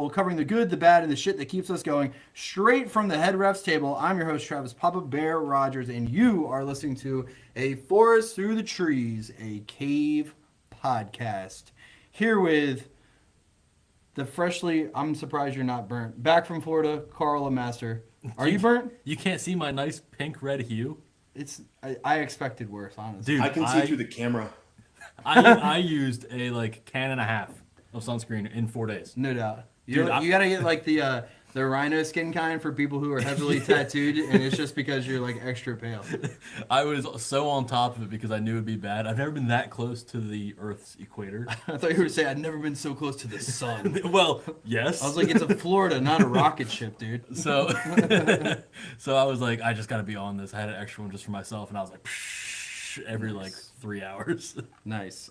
covering the good, the bad, and the shit that keeps us going straight from the head ref's table. I'm your host, Travis Papa Bear Rogers, and you are listening to A Forest Through the Trees, a cave podcast. Here with the freshly, I'm surprised you're not burnt, back from Florida, Carl Master. Are you burnt? You can't see my nice pink red hue. I expected worse, honestly. Dude, I can see through the camera. I used a can and a half of sunscreen in 4 days. No doubt. Dude, You gotta get like the rhino skin kind for people who are heavily tattooed, and it's just because you're like extra pale. I was so on top of it because I knew it'd be bad. I've never been that close to the Earth's equator. I thought you were gonna say I'd never been so close to the sun. Well, yes. I was like, it's a Florida, not a rocket ship, dude. So, so I was like, I just got to be on this. I had an extra one just for myself, and I was like, every like 3 hours. Nice.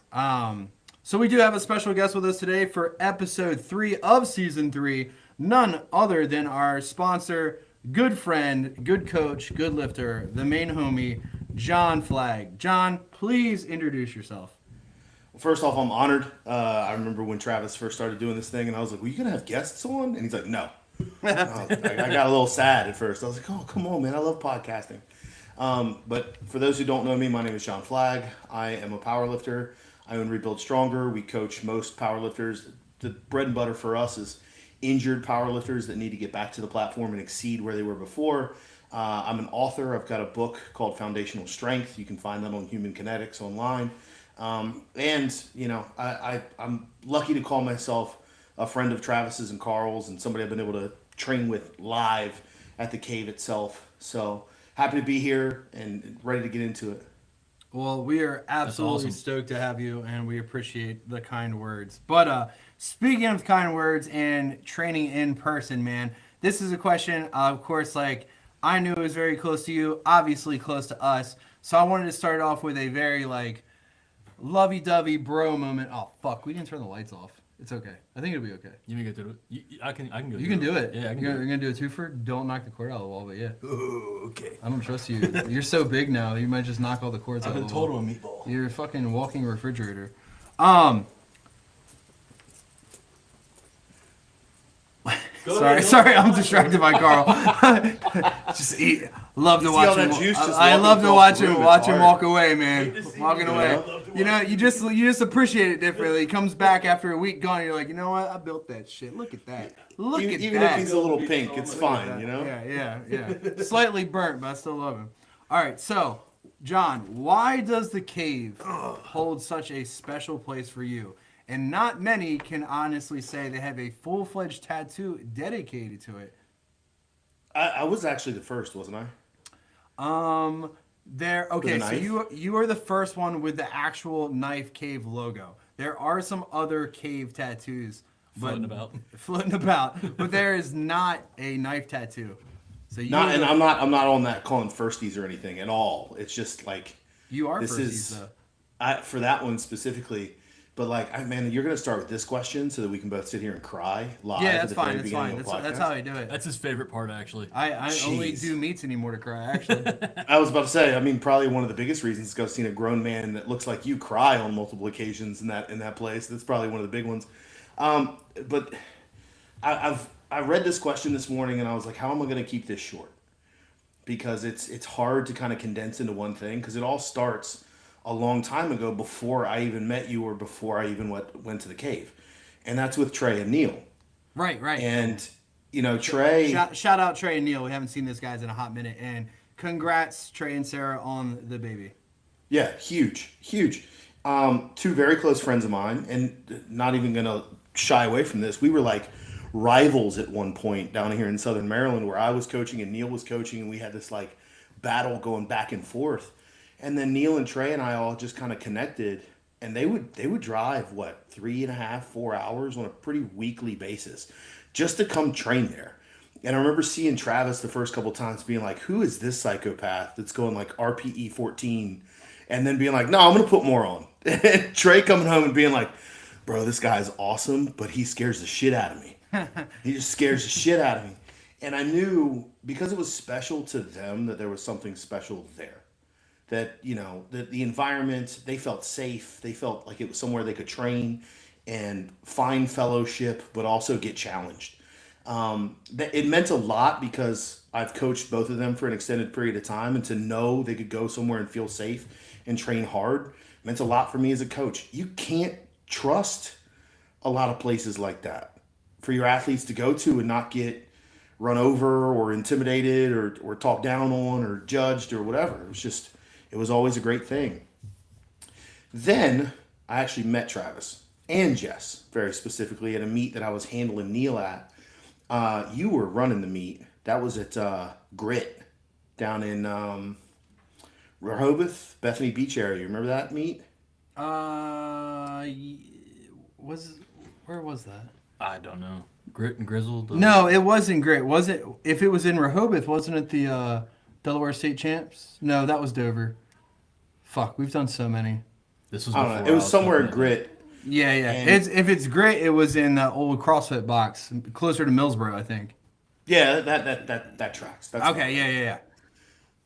So we do have a special guest with us today for episode 3 of season 3. None other than our sponsor, good friend, good coach, good lifter, the main homie, John Flagg. John, please introduce yourself. Well, first off, I'm honored. I remember when Travis first started doing this thing, and I was like, "Were you gonna have guests on?" And he's like, "No." I got a little sad at first. I was like, "Oh, come on, man! I love podcasting." But for those who don't know me, my name is John Flagg. I am a powerlifter. I own Rebuild Stronger. We coach most powerlifters. The bread and butter for us is injured powerlifters that need to get back to the platform and exceed where they were before. I'm an author. I've got a book called Foundational Strength. You can find that on Human Kinetics online. And, you know, I'm lucky to call myself a friend of Travis's and Carl's and somebody I've been able to train with live at the cave itself. So happy to be here and ready to get into it. Well, we are absolutely stoked to have you, and we appreciate the kind words. But speaking of kind words and training in person, man, this is a question, of course, like, I knew it was very close to you, obviously close to us. So I wanted to start off with a very, like, lovey-dovey bro moment. Oh, fuck, we didn't turn the lights off. It's okay. I think it'll be okay. You can go through it. I can go. You can do it. Yeah, I can. You're gonna do a twofer. Don't knock the cord out of the wall, but yeah. Ooh, okay. I don't trust you. You're so big now. You might just knock all the cords out of the wall. I've been total meatball. You're a fucking walking refrigerator. Sorry, I'm distracted by Carl. Just eat. Love to watch him. I love to watch him walk away, man. Walking away. You know, you just appreciate it differently. He comes back after a week gone. You're like, you know what? I built that shit. Look at that. Look at that. Even if he's a little pink, it's fine, you know? Yeah. Slightly burnt, but I still love him. All right, so, John, why does the cave hold such a special place for you? And not many can honestly say they have a full-fledged tattoo dedicated to it. I was actually the first, wasn't I? Okay, so you are the first one with the actual knife cave logo. There are some other cave tattoos floating about, but there is not a knife tattoo. So I'm not on that calling firsties or anything at all. It's just like you are firsties though. For that one specifically. But like, man, you're gonna start with this question so that we can both sit here and cry live. Yeah, that's fine. That's fine. That's how I do it. That's his favorite part, actually. I only do meets anymore to cry. Actually, I was about to say. I mean, probably one of the biggest reasons is because I've seen a grown man that looks like you cry on multiple occasions in that place. That's probably one of the big ones. But I read this question this morning and I was like, how am I going to keep this short? Because it's hard to kind of condense into one thing because it all starts a long time ago before I even met you or before I even went to the cave. And that's with Trey and Neil. Right. And, you know, Trey... Shout out Trey and Neil. We haven't seen these guys in a hot minute. And congrats, Trey and Sarah, on the baby. Yeah, huge. Two very close friends of mine, and not even going to shy away from this. We were like rivals at one point down here in Southern Maryland where I was coaching and Neil was coaching, and we had this like battle going back and forth. And then Neil and Trey and I all just kind of connected, and they would drive 3.5, 4 hours on a pretty weekly basis just to come train there. And I remember seeing Travis the first couple times being like, who is this psychopath that's going like RPE 14? And then being like, no, I'm going to put more on. And Trey coming home and being like, bro, this guy's awesome, but he scares the shit out of me. He just scares the shit out of me. And I knew because it was special to them that there was something special there. That, you know, the environment, they felt safe. They felt like it was somewhere they could train. and find fellowship, but also get challenged. It meant a lot because I've coached both of them for an extended period of time, and to know they could go somewhere and feel safe and train hard meant a lot for me as a coach. You can't trust a lot of places like that for your athletes to go to and not get run over or intimidated or talked down on or judged or whatever. It was always a great thing. Then I actually met Travis and Jess very specifically at a meet that I was handling Neil at. You were running the meet. That was at Grit down in Rehoboth, Bethany Beach area. You remember that meet? Where was that? I don't know. Grit and Grizzle? No, it wasn't Grit. Was it? If it was in Rehoboth, wasn't it the Delaware State Champs? No, that was Dover. Fuck, we've done so many. This was I don't before know. It was somewhere in looking at Grit. Yeah. And- If it's Grit, it was in the old CrossFit box, closer to Millsboro, I think. Yeah, that tracks. That's Okay, fine. yeah.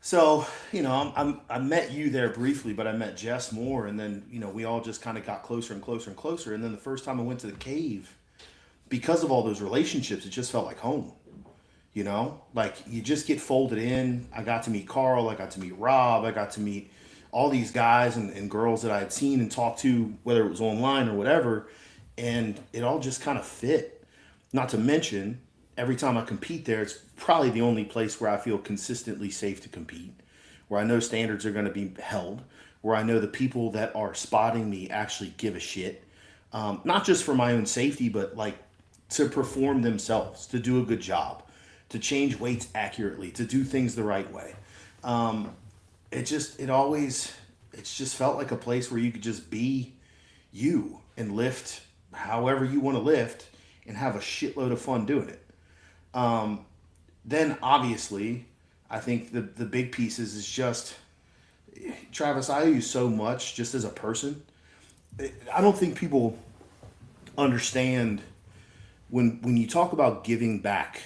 So, I met you there briefly, but I met Jess more, and then, we all just kind of got closer and closer and closer. And then the first time I went to the cave, because of all those relationships, it just felt like home. Like you just get folded in. I got to meet Carl, I got to meet Rob, I got to meet all these guys and girls that I had seen and talked to, whether it was online or whatever, and it all just kind of fit. Not to mention, every time I compete there, it's probably the only place where I feel consistently safe to compete, where I know standards are going to be held, where I know the people that are spotting me actually give a shit, not just for my own safety, but like to perform themselves, to do a good job, to change weights accurately, to do things the right way. It's just felt like a place where you could just be you and lift however you want to lift and have a shitload of fun doing it. Then obviously, I think the big pieces is just, Travis, I owe you so much just as a person. I don't think people understand when you talk about giving back,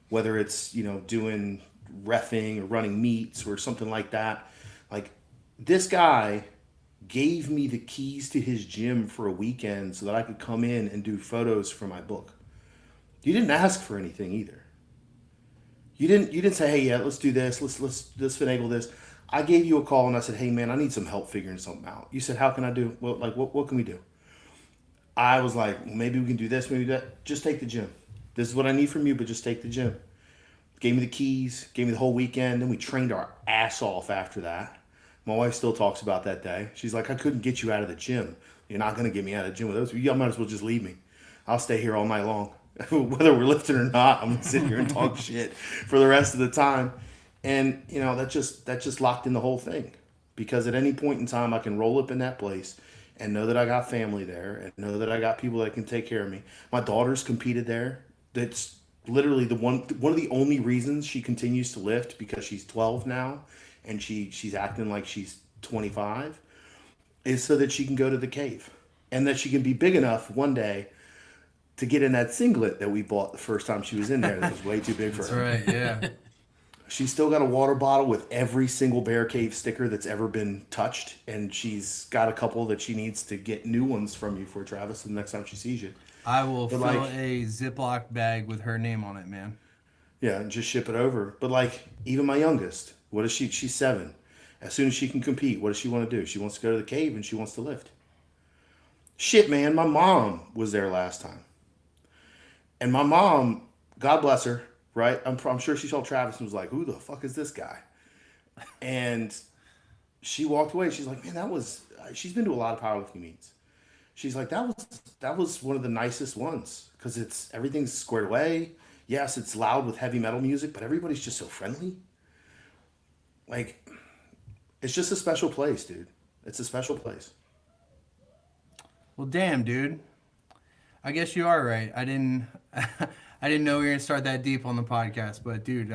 whether it's, doing reffing or running meets or something like that. Like, this guy gave me the keys to his gym for a weekend so that I could come in and do photos for my book. You didn't ask for anything either. You didn't say, hey, yeah, let's do this. Let's finagle this. I gave you a call and I said, hey man, I need some help figuring something out. You said, how can I do? Well, like, what can we do? I was like, well, maybe we can do this, maybe that. Just take the gym. This is what I need from you, but just take the gym. Gave me the keys, gave me the whole weekend, and we trained our ass off after that. My wife still talks about that day. She's like, I couldn't get you out of the gym. You're not going to get me out of the gym with those. You might as well just leave me. I'll stay here all night long. Whether we're lifting or not, I'm going to sit here and talk shit for the rest of the time. And, that just locked in the whole thing. Because at any point in time, I can roll up in that place and know that I got family there and know that I got people that can take care of me. My daughter's competed there. That's literally one of the only reasons she continues to lift, because she's 12 now and she's acting like she's 25, is so that she can go to the cave and that she can be big enough one day to get in that singlet that we bought the first time she was in there. That was way too big for her. That's right, yeah. She's still got a water bottle with every single Bear Cave sticker that's ever been touched, and she's got a couple that she needs to get new ones from you for, Travis, the next time she sees you. I will fill like- a Ziploc bag with her name on it, man. Yeah, and just ship it over. But like, even my youngest, what is she? She's 7. As soon as she can compete, what does she want to do? She wants to go to the cave and she wants to lift. Shit, man, my mom was there last time. And my mom, God bless her, right? I'm sure she saw Travis and was like, who the fuck is this guy? And she walked away. She's like, man, she's been to a lot of powerlifting meets. She's like, that was one of the nicest ones because everything's squared away. Yes, it's loud with heavy metal music, but everybody's just so friendly. Like, it's just a special place, dude. It's a special place. Well, damn, dude. I guess you are right. I didn't know we were gonna start that deep on the podcast, but dude,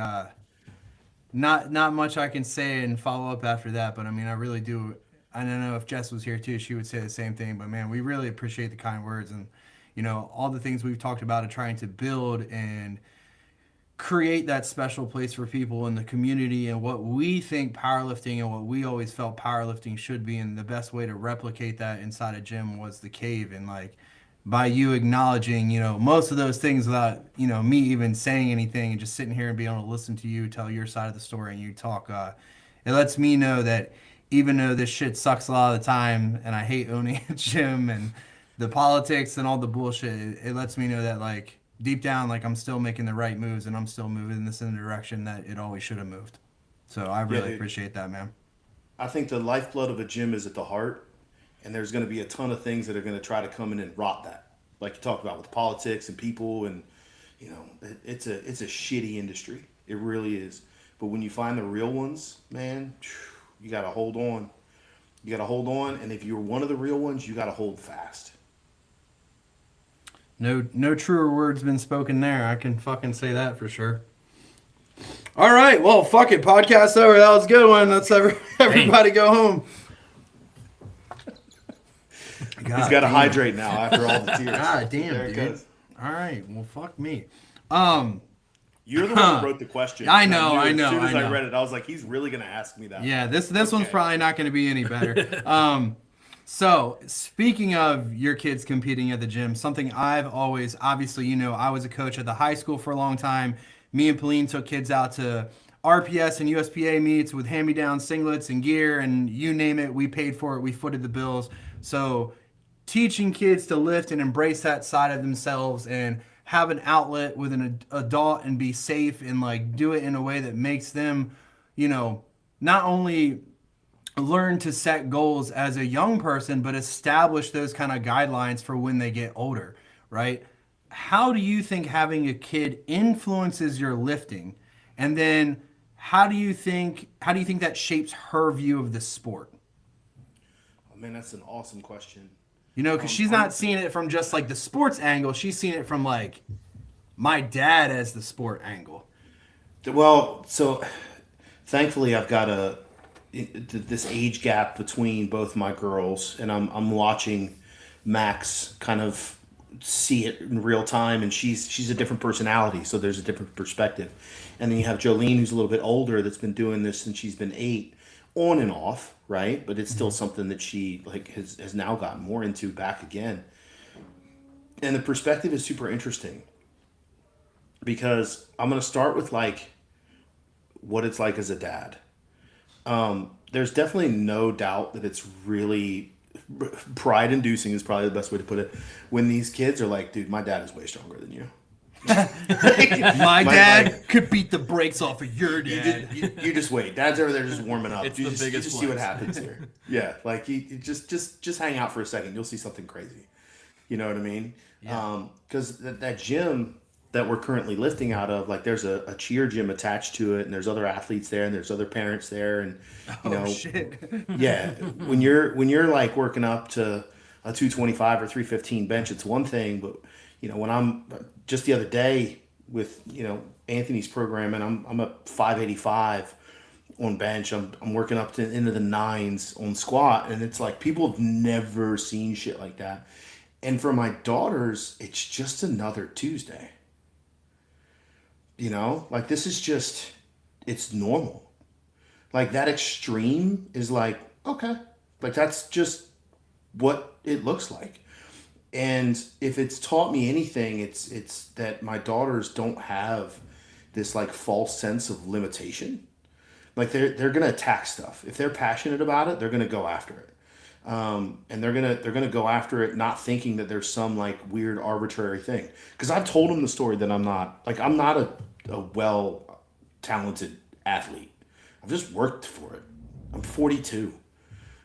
not much I can say and follow up after that. But I mean, I really do. I don't know if Jess was here too; she would say the same thing. But man, we really appreciate the kind words and all the things we've talked about of trying to build and create that special place for people in the community and what we think powerlifting and what we always felt powerlifting should be. And the best way to replicate that inside a gym was the cave. And like, by you acknowledging, most of those things without, me even saying anything and just sitting here and being able to listen to you tell your side of the story and you talk, it lets me know that even though this shit sucks a lot of the time and I hate owning a gym and the politics and all the bullshit, it lets me know that like deep down, like I'm still making the right moves and I'm still moving this in the direction that it always should have moved. So I really appreciate that, man. I think the lifeblood of a gym is at the heart, and there's going to be a ton of things that are going to try to come in and rot that. Like you talked about with politics and people, and it's a shitty industry. It really is. But when you find the real ones, man, you got to hold on. You got to hold on, and if you're one of the real ones, you got to hold fast. No truer words been spoken there. I can fucking say that for sure. All right, well, fuck it. Podcast over. That was a good one. Let's everybody go home. He's got to hydrate now after all the tears. God damn, there it dude. goes. All right, well, fuck me. You're the one who wrote the question. I know. As soon as I read it, I was like, he's really going to ask me that. Yeah, this one's probably not going to be any better. So, speaking of your kids competing at the gym, something I've always, obviously, I was a coach at the high school for a long time. Me and Pauline took kids out to RPS and USPA meets with hand-me-down singlets and gear, and you name it, we paid for it, we footed the bills. So, teaching kids to lift and embrace that side of themselves and have an outlet with an adult and be safe and like do it in a way that makes them, not only learn to set goals as a young person, but establish those kind of guidelines for when they get older, right? How do you think having a kid influences your lifting? And then how do you think that shapes her view of the sport? Oh, man, that's an awesome question. Because she's not seeing it from just like the sports angle. She's seeing it from like my dad as the sport angle. Well, so thankfully I've got this age gap between both my girls, and I'm watching Max kind of see it in real time, and she's a different personality, so there's a different perspective. And then you have Jolene, who's a little bit older, that's been doing this since she's been 8, on and off, right? But it's still something that she like has now gotten more into back again. And the perspective is super interesting because I'm going to start with like what it's like as a dad. There's definitely no doubt that it's really pride-inducing is probably the best way to put it. When these kids are like, dude, my dad is way stronger than you. my dad could beat the brakes off of your dad. You just wait. Dad's over there just warming up. It's you the just, biggest you just see what happens here. Yeah, like you just hang out for a second. You'll see something crazy. You know what I mean? Because that gym that we're currently lifting out of, like there's a cheer gym attached to it, and there's other athletes there, and there's other parents there, and shit. yeah, when you're like working up to a 225 or 315 bench, it's one thing, but when I'm just the other day with Anthony's program, and I'm at 585 on bench, I'm working up to into the 9s on squat, and it's like people have never seen shit like that. And for my daughters, it's just another Tuesday. Like this is just, it's normal. Like that extreme is like, okay, like that's just what it looks like. And if it's taught me anything, it's that my daughters don't have this like false sense of limitation. Like they're gonna attack stuff. If they're passionate about it, they're gonna go after it. And they're gonna go after it, not thinking that there's some like weird arbitrary thing. Because I've told them the story that I'm not a well talented athlete. I've just worked for it. I'm 42.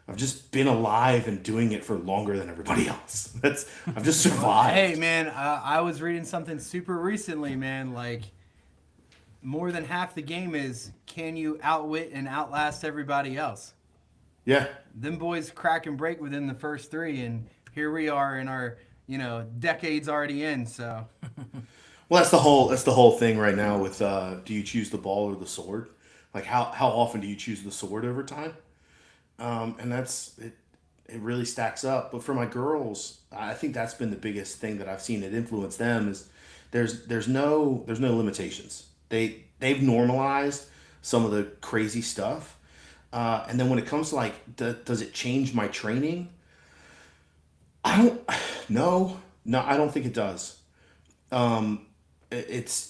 I've just been alive and doing it for longer than everybody else. I've just survived. Hey man, I was reading something super recently, man. Like more than half the game is can you outwit and outlast everybody else? Yeah. Them boys crack and break within the first 3, and here we are in our decades already in. So. Well, that's the whole thing right now with do you choose the ball or the sword? Like how often do you choose the sword over time? And that's it. It really stacks up. But for my girls, I think that's been the biggest thing that I've seen that influence them is there's no limitations. They've normalized some of the crazy stuff. And then when it comes to like, does it change my training? I don't. No, I don't think it does. It's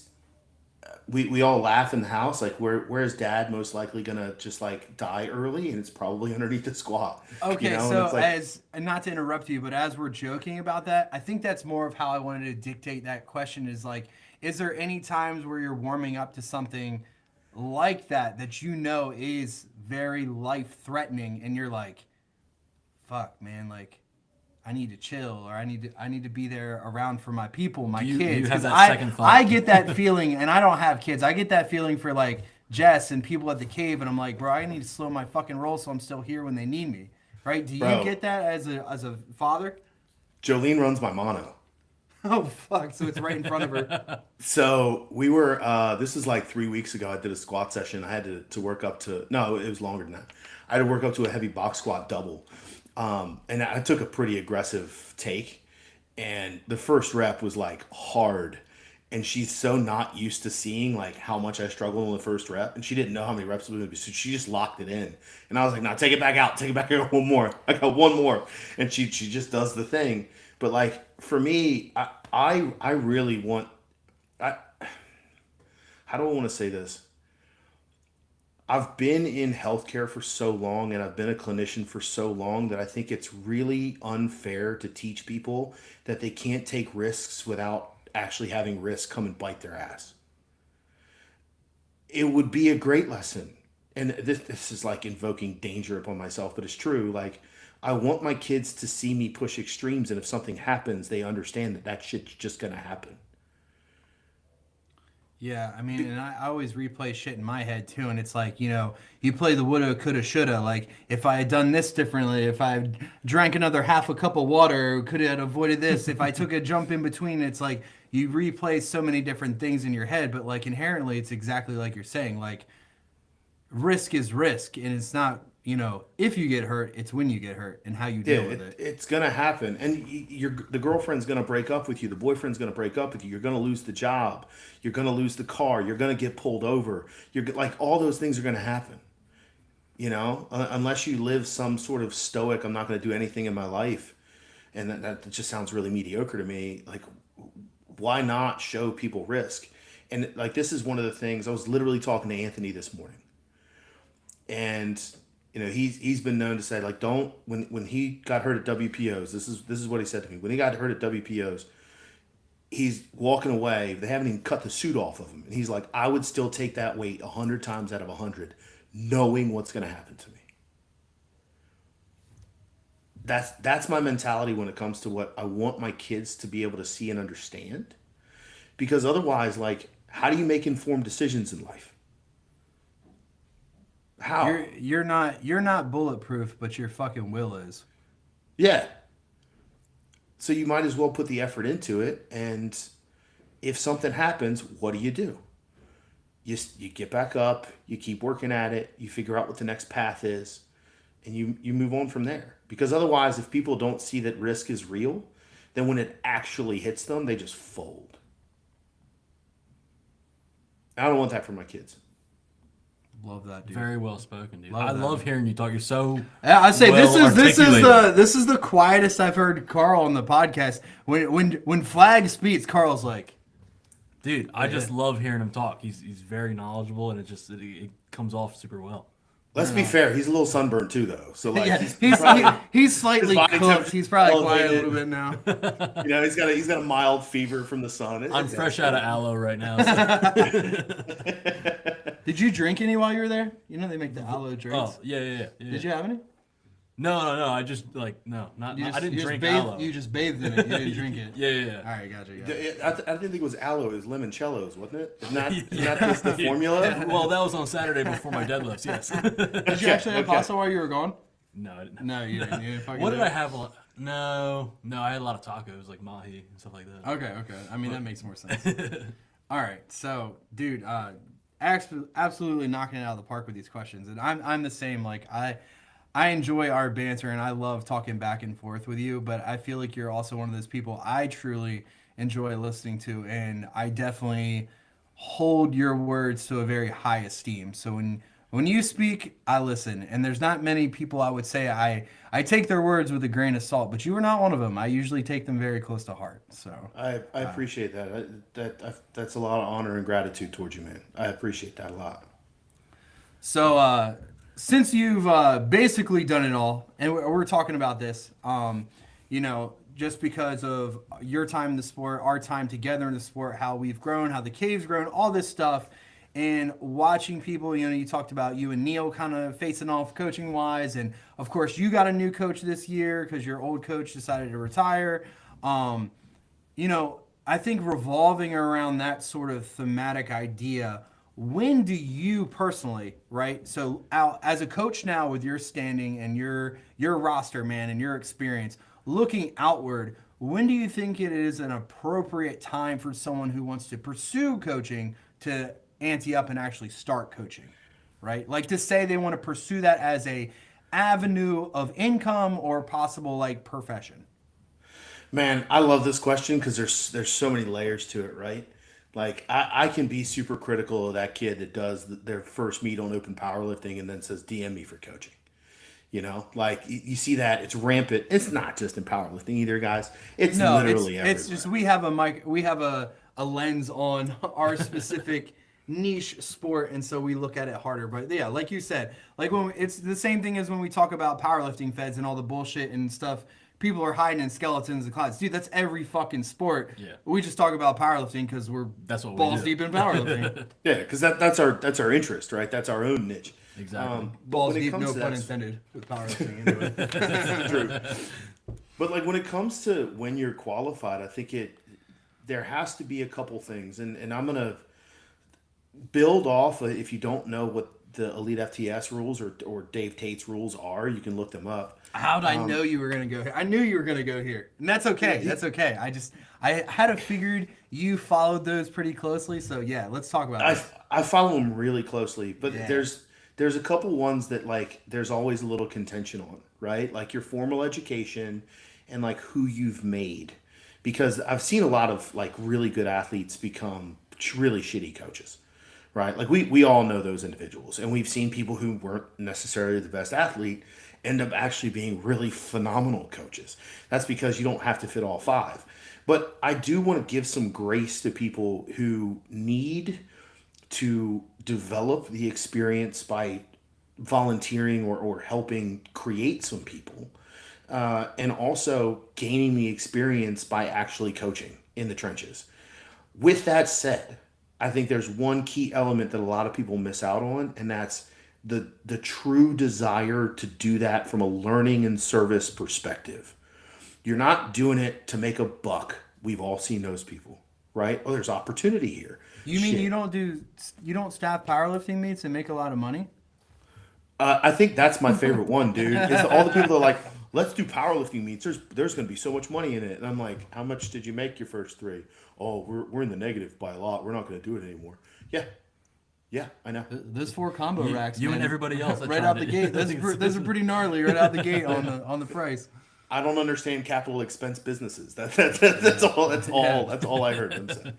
we all laugh in the house like where's dad most likely gonna just like die early, and it's probably underneath the squat. Okay, And so it's like, as and not to interrupt you, but as we're joking about that, I think that's more of how I wanted to dictate that question is like, is there any times where you're warming up to something like that you know is very life threatening and you're like, fuck man, like I need to chill or I need to be there around for my people, my Do kids. you have 'Cause that second thought? I get that feeling and I don't have kids. I get that feeling for like Jess and people at the cave and I'm like, bro, I need to slow my fucking roll so I'm still here when they need me. Right? Do you Bro. get that as a father? Jolene runs my mono. Oh fuck, so it's right in front of her. So we were this is like 3 weeks ago. I did a squat session. I had to work up to, no, it was longer than that. I had to work up to a heavy box squat double. And I took a pretty aggressive take, and the first rep was like hard, and she's so not used to seeing like how much I struggled on the first rep, and she didn't know how many reps it was gonna be, so she just locked it in. And I was like, "No, take it back out, take it back out, one more. I got one more," and she just does the thing. But like for me, I really want, I how do I want to say this? I've been in healthcare for so long and I've been a clinician for so long that I think it's really unfair to teach people that they can't take risks without actually having risks come and bite their ass. It would be a great lesson. And this is like invoking danger upon myself, but it's true. Like, I want my kids to see me push extremes, and if something happens, they understand that shit's just going to happen. Yeah, I mean, and I always replay shit in my head too, and it's like, you play the woulda, coulda, shoulda. Like, if I had done this differently, if I drank another half a cup of water, could have avoided this. If I took a jump in between, it's like you replay so many different things in your head, but like inherently, it's exactly like you're saying. Like, risk is risk, and it's not, if you get hurt, it's when you get hurt and how you deal with it. It's gonna happen, and the girlfriend's gonna break up with you. The boyfriend's gonna break up with you. You're gonna lose the job. You're gonna lose the car. You're gonna get pulled over. You're like, all those things are gonna happen. Unless you live some sort of stoic, I'm not gonna do anything in my life, and that just sounds really mediocre to me. Like, why not show people risk? And like, this is one of the things I was literally talking to Anthony this morning, and he's been known to say, like, don't, when he got hurt at WPOs, this is what he said to me. When he got hurt at WPOs, he's walking away. They haven't even cut the suit off of him, and he's like, I would still take that weight 100 times out of 100, knowing what's going to happen to me. That's my mentality when it comes to what I want my kids to be able to see and understand. Because otherwise, like, how do you make informed decisions in life? How? You're not bulletproof, but your fucking will is. Yeah. So you might as well put the effort into it, and if something happens, what do? You get back up, you keep working at it, you figure out what the next path is, and you move on from there. Because otherwise, if people don't see that risk is real, then when it actually hits them, they just fold. I don't want that for my kids. Love that, dude. Very well spoken, dude. Love I that, love man. hearing you talk. You're so I say well this articulated. is the quietest I've heard Carl on the podcast. When Flagg speaks, Carl's like, Dude, I just love hearing him talk. He's very knowledgeable, and it comes off super well. Let's be fair. He's a little sunburned too, though. So like, yeah, probably, he's slightly his body cooked. temperature He's probably elevated. quiet a little bit now. he's got a mild fever from the sun. I'm fresh out of aloe right now. Did you drink any while you were there? They make the aloe drinks. Oh, yeah. Did you have any? No. I just not. You I didn't drink bathed, aloe. You just bathed in it. You didn't drink it. Yeah. All right, gotcha. I didn't think it was aloe. It was limoncellos, wasn't it? Isn't that just the formula? Well, that was on Saturday before my deadlifts. Yes. Did you actually have pasta while you were gone? No, I didn't. No, you didn't. You didn't fucking What do did I it? have? No, I had a lot of tacos, like mahi and stuff like that. Okay. I mean, that makes more sense. All right, so, dude, absolutely knocking it out of the park with these questions, and I'm the same. Like, I enjoy our banter, and I love talking back and forth with you, but I feel like you're also one of those people I truly enjoy listening to, and I definitely hold your words to a very high esteem. So when you speak, I listen. And there's not many people I would say I take their words with a grain of salt, but you are not one of them. I usually take them very close to heart. So I appreciate that. That's a lot of honor and gratitude towards you, man. I appreciate that a lot. So, since you've basically done it all, and we're talking about this, just because of your time in the sport, our time together in the sport, how we've grown, how the cave's grown, all this stuff, and watching people, you talked about you and Neil kind of facing off coaching wise, and of course you got a new coach this year because your old coach decided to retire. I think revolving around that sort of thematic idea, when do you personally, right? So as a coach now with your standing and your roster, man, and your experience, looking outward, when do you think it is an appropriate time for someone who wants to pursue coaching to ante up and actually start coaching, right? Like to say they want to pursue that as a avenue of income or possible like profession. Man, I love this question because there's so many layers to it, right? Like I can be super critical of that kid that does their first meet on open powerlifting and then says DM me for coaching. Like you see that it's rampant. It's not just in powerlifting either, guys. It's No, literally everywhere. it's just we have a lens on our specific niche sport, and so we look at it harder. But yeah, like you said, like it's the same thing as when we talk about powerlifting feds and all the bullshit and stuff. People are hiding in skeletons and clouds. Dude, that's every fucking sport. Yeah. We just talk about powerlifting because we're That's what we balls do. deep in powerlifting. Yeah, because that's our interest, right? That's our own niche. Exactly. Balls when it deep, comes no to pun that- intended, with powerlifting. Anyway. True. But like when it comes to when you're qualified, I think there has to be a couple things, and I'm gonna build off. If you don't know what the Elite FTS rules or Dave Tate's rules are, you can look them up. How'd I know you were gonna go here? I knew you were gonna go here, and that's okay. That's okay. I had a figured you followed those pretty closely. So yeah, let's talk about this. I follow them really closely, but Yeah. there's a couple ones that like there's always a little contention on, right? Like your formal education and like who you've made, because I've seen a lot of like really good athletes become really shitty coaches, right? Like we all know those individuals, and we've seen people who weren't necessarily the best athlete end up actually being really phenomenal coaches. That's because you don't have to fit all five. But I do want to give some grace to people who need to develop the experience by volunteering or helping create some people, and also gaining the experience by actually coaching in the trenches. With that said, I think there's one key element that a lot of people miss out on, and that's the true desire to do that from a learning and service perspective. You're not doing it to make a buck. We've all seen those people, right? Oh, there's opportunity here. You mean Shit. you don't staff powerlifting meets and make a lot of money? I think that's my favorite one, dude. Is all the people that are like, let's do powerlifting meets. There's going to be so much money in it. And I'm like, how much did you make your first three? Oh, we're in the negative by a lot. We're not going to do it anymore. Yeah, I know. Those 4 combo racks, You man, and everybody else that right tried out the it. gate. Those are pretty gnarly right out the gate on the price. I don't understand capital expense businesses. That's all I heard them say.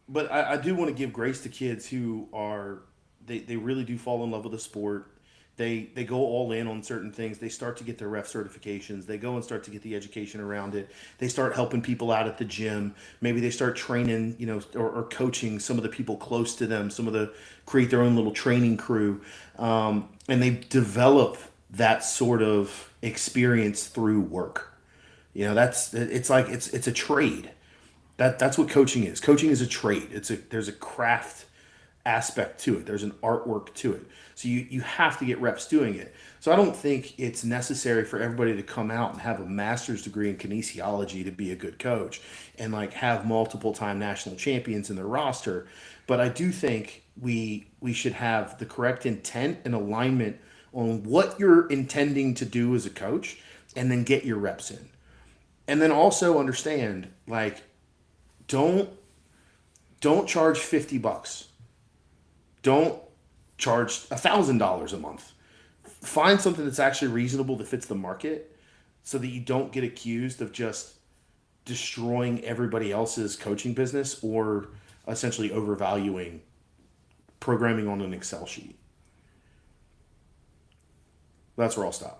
But I do want to give grace to kids who are they really do fall in love with the sport. They go all in on certain things. They start to get their ref certifications. They go and start to get the education around it. They start helping people out at the gym. Maybe they start training, or coaching some of the people close to them. Create their own little training crew, and they develop that sort of experience through work. It's a trade. That's what coaching is. Coaching is a trade. There's a craft aspect to it. There's an artwork to it. So you have to get reps doing it. So I don't think it's necessary for everybody to come out and have a master's degree in kinesiology to be a good coach and like have multiple time national champions in their roster. But I do think we should have the correct intent and alignment on what you're intending to do as a coach, and then get your reps in. And then also understand, like, don't charge $50. Don't charge $1,000 a month. Find something that's actually reasonable that fits the market, so that you don't get accused of just destroying everybody else's coaching business or essentially overvaluing programming on an Excel sheet. That's where I'll stop.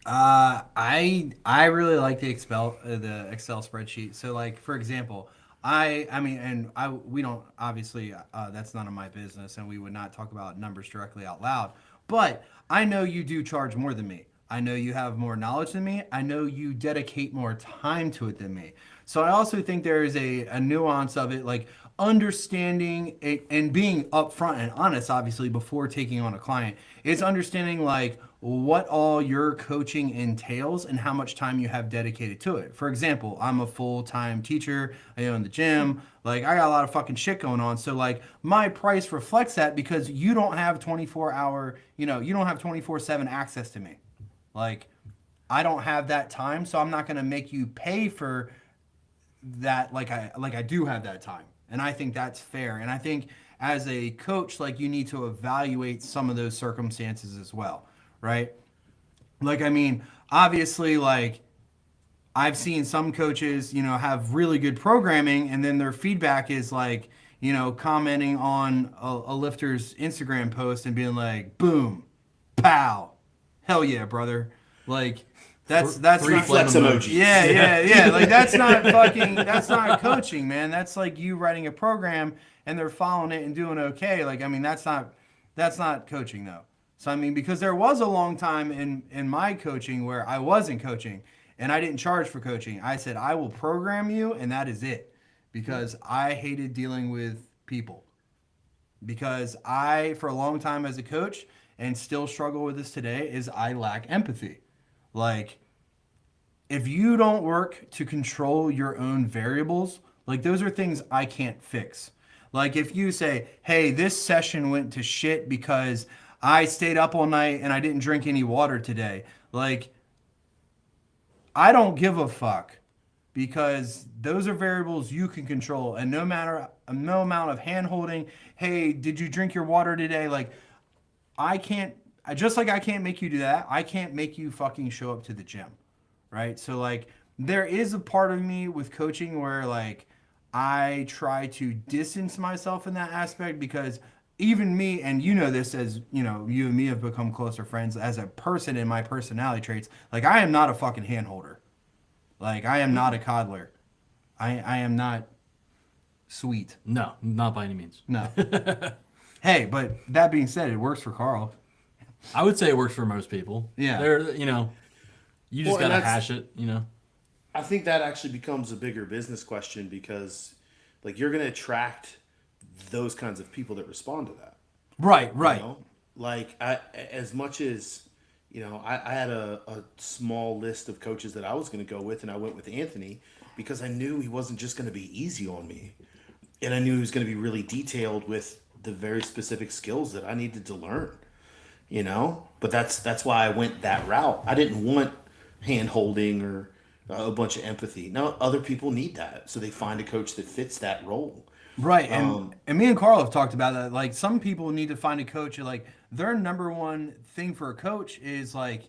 I really like the Excel spreadsheet. So like for example, I mean, and I we don't obviously that's none of my business, and we would not talk about numbers directly out loud. But I know you do charge more than me. I know you have more knowledge than me. I know you dedicate more time to it than me. So I also think there is a nuance of it, like understanding it and being upfront and honest, obviously, before taking on a client. It's understanding like what all your coaching entails and how much time you have dedicated to it. For example, I'm a full-time teacher. I own the gym. Like I got a lot of fucking shit going on. So like my price reflects that because you don't have 24-hour, you don't have 24/7 access to me. Like I don't have that time, so I'm not going to make you pay for that like I do have that time. And I think that's fair. And I think as a coach, like you need to evaluate some of those circumstances as well, right? Like I mean, obviously like I've seen some coaches, have really good programming and then their feedback is like, commenting on a lifter's Instagram post and being like, boom, pow, hell yeah, brother. Like that's Three not Flex emojis. yeah. Like that's not coaching, man. That's like you writing a program and they're following it and doing okay. Like I mean, that's not coaching though. So I mean, because there was a long time in my coaching where I wasn't coaching and I didn't charge for coaching. I said I will program you and that is it, because I hated dealing with people. Because I, for a long time as a coach, and still struggle with this today, is I lack empathy. Like, if you don't work to control your own variables, like those are things I can't fix. Like if you say, hey, this session went to shit because I stayed up all night and I didn't drink any water today. Like, I don't give a fuck, because those are variables you can control. And no amount of hand holding, hey, did you drink your water today? Like, just like I can't make you do that, I can't make you fucking show up to the gym, right? So like, there is a part of me with coaching where like I try to distance myself in that aspect, because even me, and this, as you and me have become closer friends as a person in my personality traits. Like I am not a fucking hand holder. Like I am not a coddler. I am not sweet. No, not by any means. No. Hey, but that being said, it works for Carl. I would say it works for most people. Yeah. You just gotta hash it. I think that actually becomes a bigger business question, because like you're going to attract those kinds of people that respond to that. Right. Like as much as, I had a small list of coaches that I was going to go with, and I went with Anthony because I knew he wasn't just going to be easy on me. And I knew he was going to be really detailed with the very specific skills that I needed to learn, but that's why I went that route. I didn't want hand holding or a bunch of empathy. Now other people need that, so they find a coach that fits that role. Right. And me and Carl have talked about that. Like some people need to find a coach, like their number one thing for a coach is like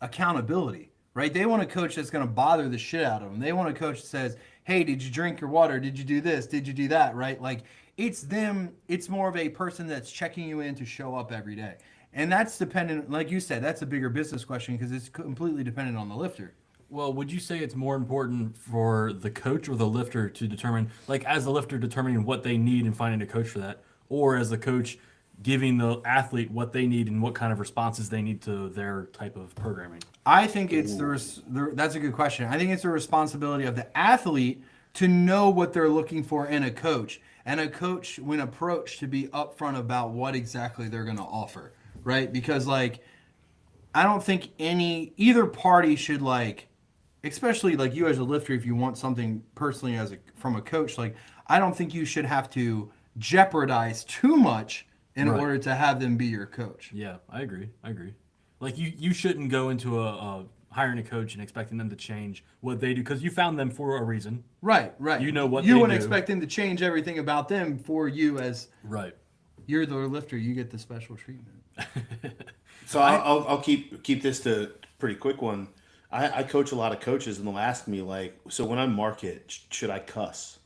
accountability, right? They want a coach that's going to bother the shit out of them. They want a coach that says, hey, did you drink your water? Did you do this? Did you do that? Right? Like it's more of a person that's checking you in to show up every day. And that's dependent, like you said, that's a bigger business question because it's completely dependent on the lifter. Well, would you say it's more important for the coach or the lifter to determine, like as the lifter determining what they need and finding a coach for that, or as the coach giving the athlete what they need and what kind of responses they need to their type of programming? I think it's that's a good question. I think it's the responsibility of the athlete to know what they're looking for in a coach, and a coach, when approached, to be upfront about what exactly they're going to offer, right? Because like, I don't think either party should like, especially like you as a lifter, if you want something personally from a coach, like I don't think you should have to jeopardize too much in order to have them be your coach. Yeah, I agree. Like you shouldn't go into a hiring a coach and expecting them to change what they do, because you found them for a reason. Right. You know what you they wouldn't do. expect them to change everything about them for you as right. You're the lifter. You get the special treatment. So I'll keep this to a pretty quick one. I coach a lot of coaches, and they'll ask me like, so when I market, should I cuss?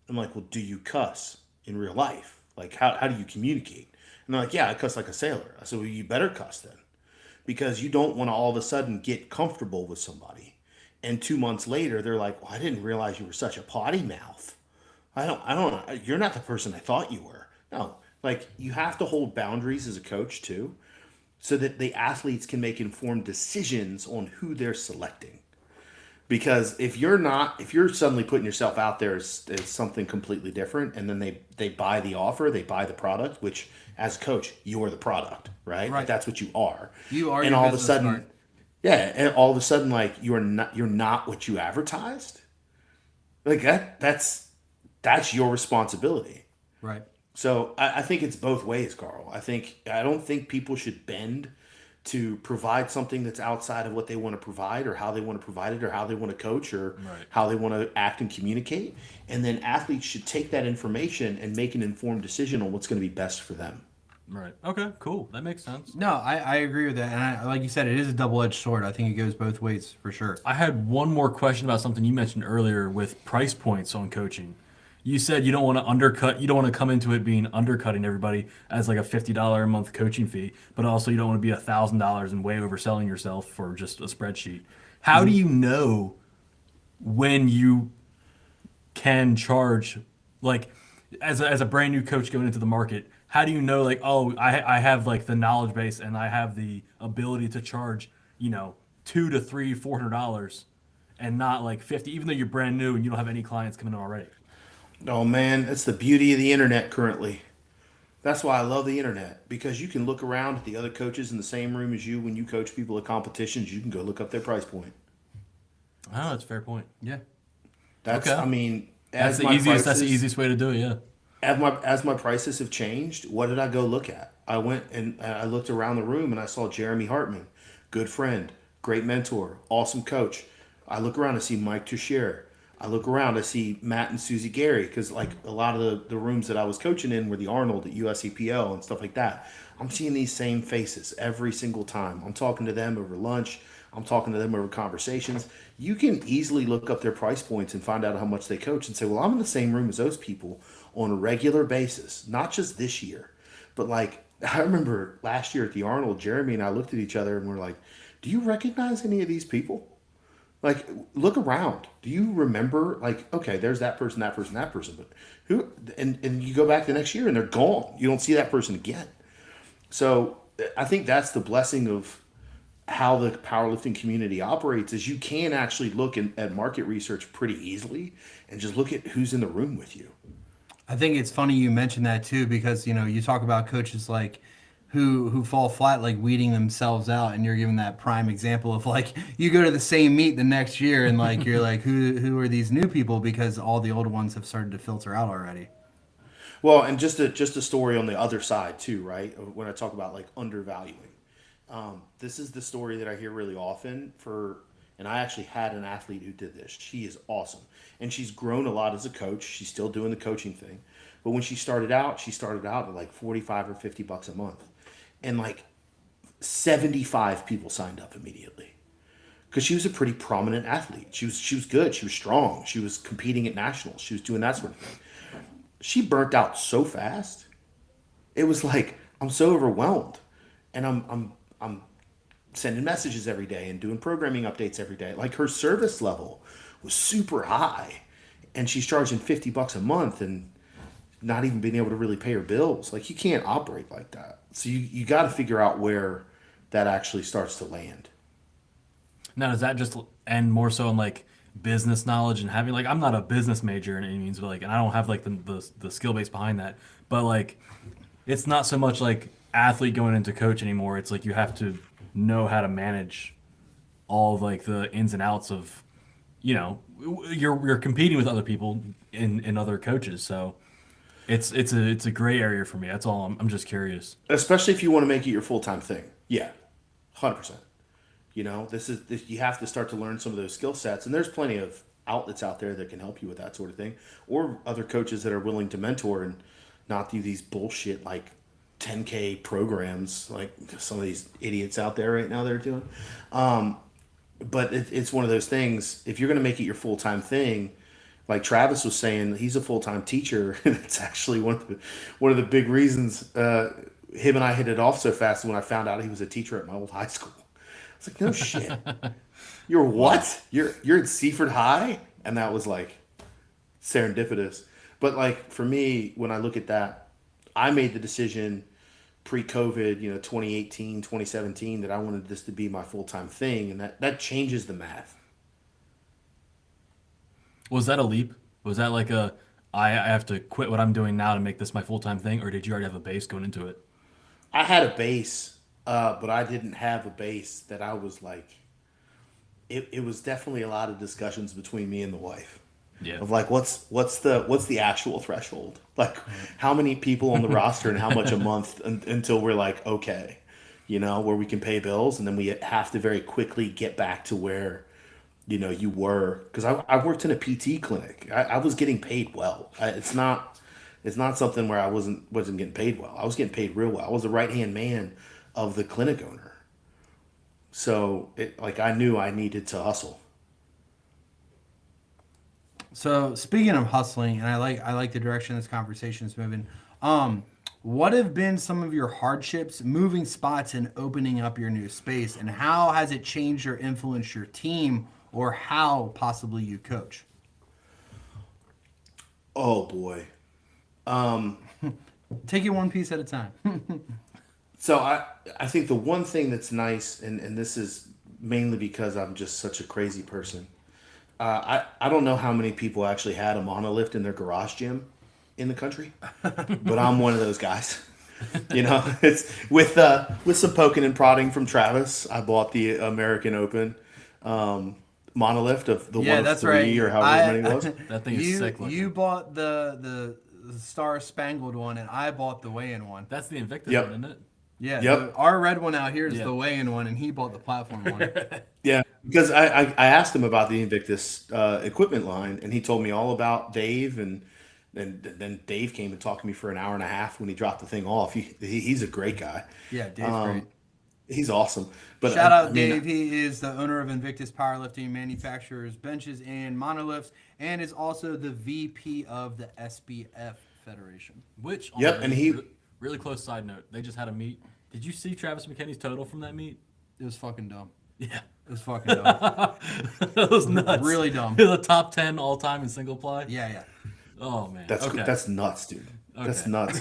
I'm like, well, do you cuss in real life? Like, how do you communicate? And they're like, yeah, I cuss like a sailor. I said, well, you better cuss then, because you don't want to all of a sudden get comfortable with somebody. And 2 months later, they're like, well, I didn't realize you were such a potty mouth. You're not the person I thought you were. No, like you have to hold boundaries as a coach too, so that the athletes can make informed decisions on who they're selecting. Because if you're suddenly putting yourself out there as something completely different, and then they buy the offer, they buy the product, which as a coach, you're the product, right? Like, Right. that's what you are. You are And your all of a business sudden, card. yeah, and all of a sudden, like you're not what you advertised. Like that's your responsibility. Right. So I think it's both ways, Carl. I don't think people should bend to provide something that's outside of what they want to provide, or how they want to provide it, or how they want to coach, or Right. how they want to act and communicate. And then athletes should take that information and make an informed decision on what's going to be best for them. Right. Okay. Cool. That makes sense. No, I agree with that. And like you said, it is a double-edged sword. I think it goes both ways for sure. I had one more question about something you mentioned earlier with price points on coaching. You said you don't want to undercut, you don't want to come into it being undercutting everybody as like a $50 a month coaching fee, but also you don't want to be $1,000 and way overselling yourself for just a spreadsheet. How do you know when you can charge, like as a brand new coach going into the market? How do you know, like, oh, I have like the knowledge base and I have the ability to charge, $200 to $300, $400, and not like 50, even though you're brand new and you don't have any clients coming in already? Oh man, that's the beauty of the internet currently. That's why I love the internet, because you can look around at the other coaches in the same room as you when you coach people at competitions. You can go look up their price point. Oh, that's a fair point. Yeah. That's Okay. I mean, That's the easiest. That's the easiest way to do it. Yeah. as my prices have changed, what did I go look at? I went and I looked around the room and I saw Jeremy Hartman, good friend, great mentor, awesome coach. I look around, I see Mike Teixeira. I look around, I see Matt and Susie Gary, because like a lot of the rooms that I was coaching in were the Arnold at USEPL and stuff like that. I'm seeing these same faces every single time. I'm talking to them over lunch. I'm talking to them over conversations. You can easily look up their price points and find out how much they coach and say, well, I'm in the same room as those people on a regular basis, not just this year. But like, I remember last year at the Arnold, Jeremy and I looked at each other and we're like, do you recognize any of these people? Like, look around. Do you remember, like, okay, there's that person, that person, that person, but who, and you go back the next year and they're gone. You don't see that person again. So I think that's the blessing of how the powerlifting community operates, is you can actually look at market research pretty easily and just look at who's in the room with you. I think it's funny you mentioned that too, because you talk about coaches like who fall flat, like weeding themselves out, and you're giving that prime example of like you go to the same meet the next year and like you're like who are these new people, because all the old ones have started to filter out already. Well, and just a story on the other side too, right? When I talk about like undervaluing, this is the story that I hear really often and I actually had an athlete who did this. She is awesome, and she's grown a lot as a coach. She's still doing the coaching thing, but when she started out at like 45 or $50 a month, and like 75 people signed up immediately, because she was a pretty prominent athlete. She was good. She was strong. She was competing at nationals. She was doing that sort of thing. She burnt out so fast. It was like, I'm so overwhelmed, and I'm sending messages every day and doing programming updates every day. Like, her service level was super high, and she's charging $50 a month and not even being able to really pay her bills. Like, you can't operate like that. So you got to figure out where that actually starts to land. Now, does that just end more so on like business knowledge and having, like, I'm not a business major in any means, but like, and I don't have like the skill base behind that, but like, it's not so much like athlete going into coach anymore. It's like you have to know how to manage all of like the ins and outs of, you're competing with other people in other coaches, so it's a gray area for me. That's all. I'm just curious. Especially if you want to make it your full-time thing. Yeah, 100%. You have to start to learn some of those skill sets, and there's plenty of outlets out there that can help you with that sort of thing, or other coaches that are willing to mentor and not do these bullshit like 10K programs like some of these idiots out there right now that are doing. But it's one of those things. If you're going to make it your full-time thing, Like Travis was saying, he's a full-time teacher, and it's actually one of the big reasons him and I hit it off so fast when I found out he was a teacher at my old high school. It's like, no shit. You're Wow. what? You're at Seaford High? And that was like serendipitous. But like for me, when I look at that, I made the decision pre-COVID, 2018, 2017, that I wanted this to be my full-time thing, and that changes the math. Was that a leap? Was that like I have to quit what I'm doing now to make this my full time thing, or did you already have a base going into it? I had a base, but I didn't have a base that I was like. It was definitely a lot of discussions between me and the wife Yeah. of like what's the actual threshold, like how many people on the roster and how much a month until we're like okay, where we can pay bills, and then we have to very quickly get back to where you were, because I worked in a PT clinic. I was getting paid well. It's not something where I wasn't getting paid well. I was getting paid real well. I was the right hand man of the clinic owner. So like I knew I needed to hustle. So speaking of hustling, and I like the direction this conversation is moving. What have been some of your hardships moving spots and opening up your new space, and how has it changed or influenced your team, or how possibly you coach? Oh boy. Take it one piece at a time. So I think the one thing that's nice, and this is mainly because I'm just such a crazy person. I don't know how many people actually had a monolift in their garage gym in the country, but I'm one of those guys. It's with some poking and prodding from Travis. I bought the American Open monolift of the Yeah, one of that's three right. or however many it was. That thing is you sick looking. you bought the Star Spangled one, and I bought the weigh-in one. That's the Invictus Yep. one, isn't it? Yeah, Yep. our red one out here is Yeah. the weigh-in one, and he bought the platform one. Yeah, because I asked him about the Invictus equipment line, and he told me all about Dave, and then Dave came and talked to me for an hour and a half when he dropped the thing off. He's a great guy. Yeah, Dave's great. He's awesome. But Shout I out mean, Dave. He is the owner of Invictus Powerlifting, manufactures benches and monolifts, and is also the VP of the SBF Federation. Which, on Yep, a and he- really close side note, they just had a meet. Did you see Travis McKinney's total from that meet? It was fucking dumb. Yeah. It was fucking dumb. That was nuts. Really dumb. The top 10 all time in single ply. Yeah. Oh, man. that's okay. that's nuts, dude. That's Okay. nuts.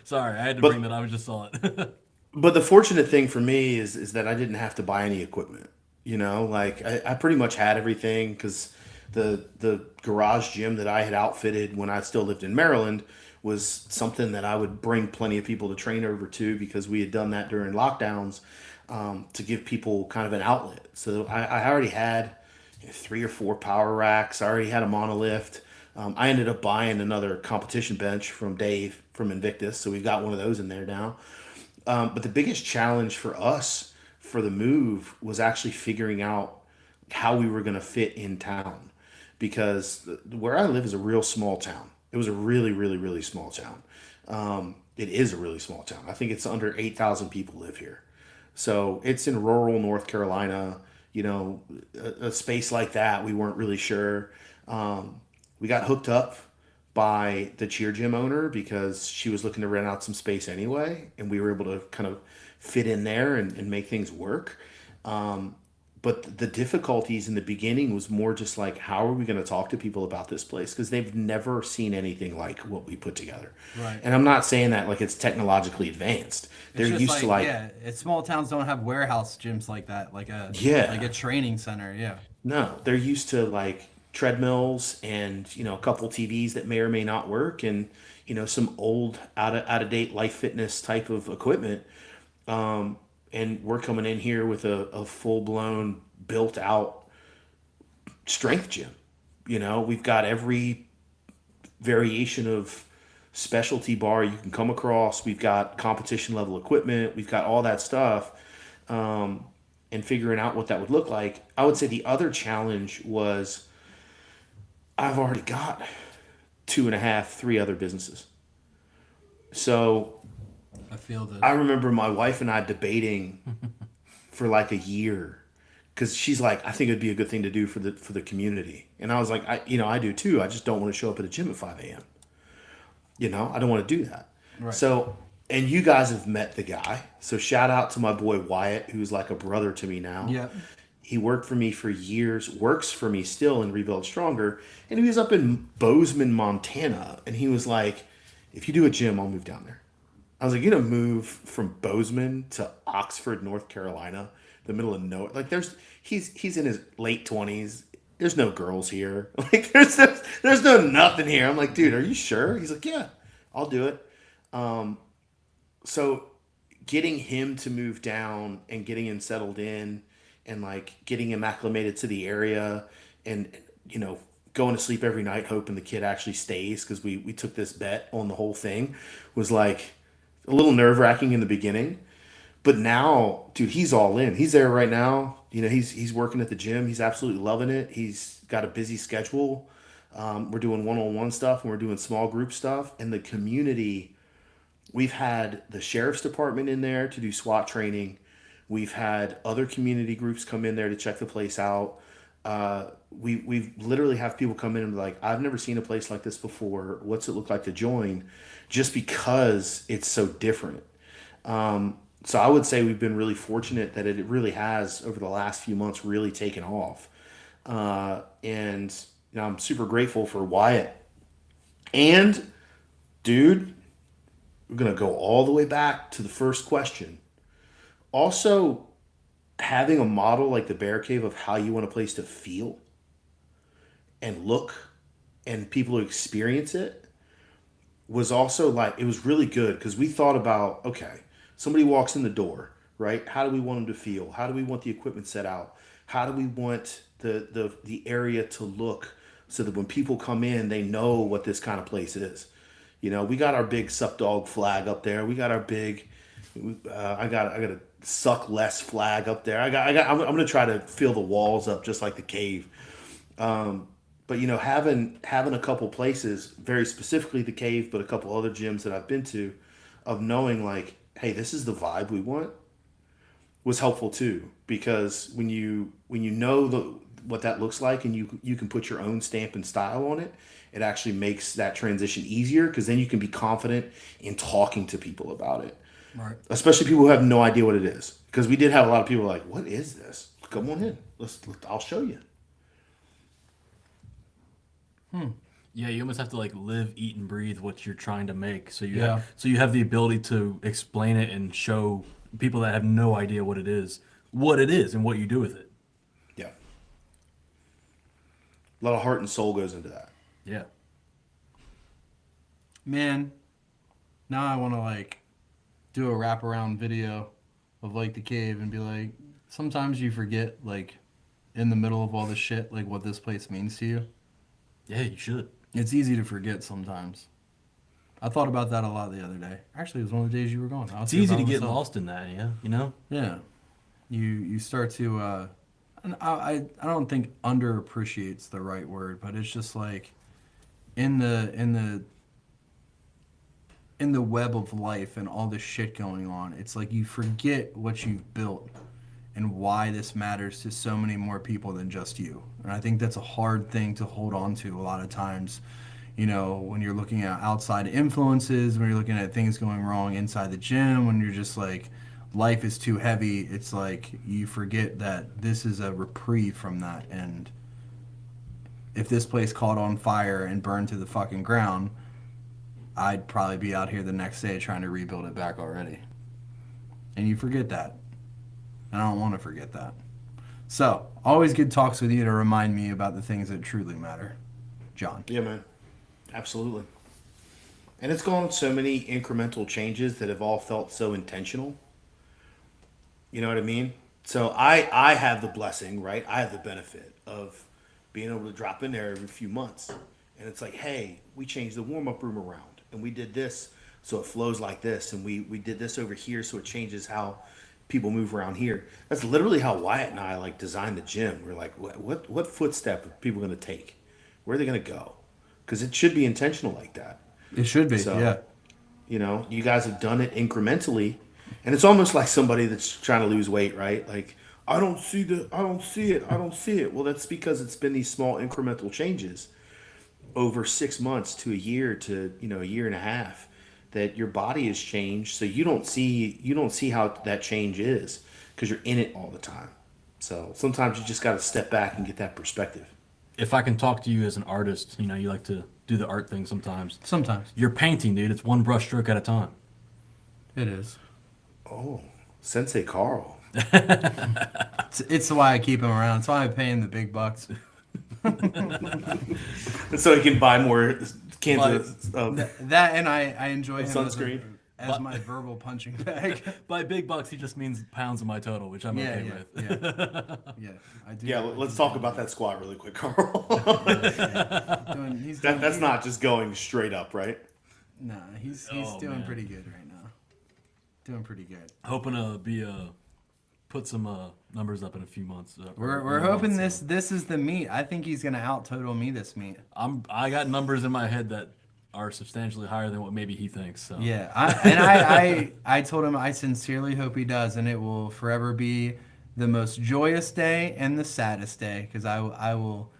Sorry, I had to But- bring that up. I just saw it. But the fortunate thing for me is that I didn't have to buy any equipment. Like I pretty much had everything, because the garage gym that I had outfitted when I still lived in Maryland was something that I would bring plenty of people to train over to, because we had done that during lockdowns, to give people kind of an outlet. So I already had 3 or 4 power racks. I already had a monolift. I ended up buying another competition bench from Dave from Invictus, so we've got one of those in there now. But the biggest challenge for us for the move was actually figuring out how we were going to fit in town, because where I live is a real small town. It was a really, really, really small town. It is a really small town. I think it's under 8,000 people live here. So it's in rural North Carolina. A space like that, we weren't really sure. We got hooked up by the cheer gym owner because she was looking to rent out some space anyway, and we were able to kind of fit in there and make things work. But the difficulties in the beginning was more just like, how are we going to talk to people about this place? Because they've never seen anything like what we put together. Right. And I'm not saying that like it's technologically advanced. They're It's just used to like, small towns don't have warehouse gyms like that, like a training center. Yeah. no, they're used to like treadmills and a couple TVs that may or may not work, and some old out of date Life Fitness type of equipment. And we're coming in here with a full blown built out strength gym. We've got every variation of specialty bar you can come across. We've got competition level equipment. We've got all that stuff. And figuring out what that would look like. I would say the other challenge was I've already got 2.5, 3 other businesses. So I feel this. I remember my wife and I debating for like a year, because she's like, I think it'd be a good thing to do for the community. And I was like, I do too. I just don't want to show up at a gym at 5 a.m. I don't want to do that. Right. So, and you guys have met the guy. So shout out to my boy Wyatt, who's like a brother to me now. Yeah. He worked for me for years, works for me still in Rebuild Stronger. And he was up in Bozeman, Montana. And he was like, if you do a gym, I'll move down there. I was like, you're going to move from Bozeman to Oxford, North Carolina, the middle of nowhere. Like he's in his late 20s. There's no girls here. Like there's no nothing here. I'm like, dude, are you sure? He's like, yeah, I'll do it. So getting him to move down and getting him settled in and like getting him acclimated to the area and, going to sleep every night, hoping the kid actually stays. Cause we took this bet on the whole thing was like a little nerve wracking in the beginning, but now, dude, he's all in. He's there right now. He's working at the gym. He's absolutely loving it. He's got a busy schedule. We're doing one-on-one stuff and we're doing small group stuff. And the community, we've had the sheriff's department in there to do SWAT training. We've had other community groups come in there to check the place out. We've literally have people come in and be like, I've never seen a place like this before. What's it look like to join? Just because it's so different. So I would say we've been really fortunate that it really has over the last few months really taken off. And I'm super grateful for Wyatt. And dude, we're going to go all the way back to the first question. Also, having a model like the Bear Cave of how you want a place to feel and look and people who experience it was also like, it was really good because we thought about, okay, somebody walks in the door, right? How do we want them to feel? How do we want the equipment set out? How do we want the area to look so that when people come in, they know what this kind of place is? We got our big suck dog flag up there. We got our big, I got a suck less flag up there. I'm going to try to fill the walls up just like the cave. But having a couple places, very specifically the cave, but a couple other gyms that I've been to, of knowing like, hey, this is the vibe we want, was helpful too. Because when you know what that looks like and you can put your own stamp and style on it, it actually makes that transition easier because then you can be confident in talking to people about it. Right. Especially people who have no idea what it is. Because we did have a lot of people like, what is this? Come on in. I'll show you. Yeah, you almost have to like live, eat, and breathe what you're trying to make. So you have the ability to explain it and show people that have no idea what it is and what you do with it. Yeah. A lot of heart and soul goes into that. Yeah. Man, now I want to like do a wraparound video of like the cave and be like, sometimes you forget like in the middle of all this shit, like what this place means to you. Yeah, you should. It's easy to forget sometimes. I thought about that a lot the other day. Actually, it was one of the days you were gone. It's easy to get lost in that, yeah, Yeah. You start to and I don't think underappreciate's the right word, but it's just like in the web of life and all this shit going on, it's like you forget what you've built and why this matters to so many more people than just you. And I think that's a hard thing to hold on to a lot of times, when you're looking at outside influences, when you're looking at things going wrong inside the gym, when you're just like, life is too heavy, it's like you forget that this is a reprieve from that. And if this place caught on fire and burned to the fucking ground, I'd probably be out here the next day trying to rebuild it back already. And you forget that. And I don't want to forget that. So, always good talks with you to remind me about the things that truly matter. John. Yeah, man. Absolutely. And it's gone so many incremental changes that have all felt so intentional. You know what I mean? So I have the blessing, right? I have the benefit of being able to drop in there every few months. And it's like, hey, we changed the warm-up room around. And we did this so it flows like this. And we did this over here so it changes how people move around here. That's literally how Wyatt and I like designed the gym. We're like, what footstep are people going to take? Where are they going to go? Because it should be intentional like that. It should be, So, yeah. You guys have done it incrementally. And it's almost like somebody that's trying to lose weight, right? Like, I don't see it. I don't see it. Well, that's because it's been these small incremental changes over 6 months to a year to, a year and a half that your body has changed. So you don't see how that change is because you're in it all the time. So sometimes you just got to step back and get that perspective. If I can talk to you as an artist, you like to do the art thing sometimes. Sometimes. You're painting, dude. It's one brush stroke at a time. It is. Oh, Sensei Carl. It's why I keep him around. It's why I pay him the big bucks. So he can buy more cans of That and I enjoy him sunscreen. as my verbal punching bag. By big bucks, he just means pounds of my total, which I'm okay with. Yeah, I do. Yeah, let's talk about that squat really quick, Carl. That's not just going straight up, right? Nah, he's doing pretty good right now. Doing pretty good. Hoping to put some numbers up in a few months. We're hoping this is the meet. I think he's gonna out total me this meet. I got numbers in my head that are substantially higher than what maybe he thinks. So. Yeah, I told him I sincerely hope he does, and it will forever be the most joyous day and the saddest day because I will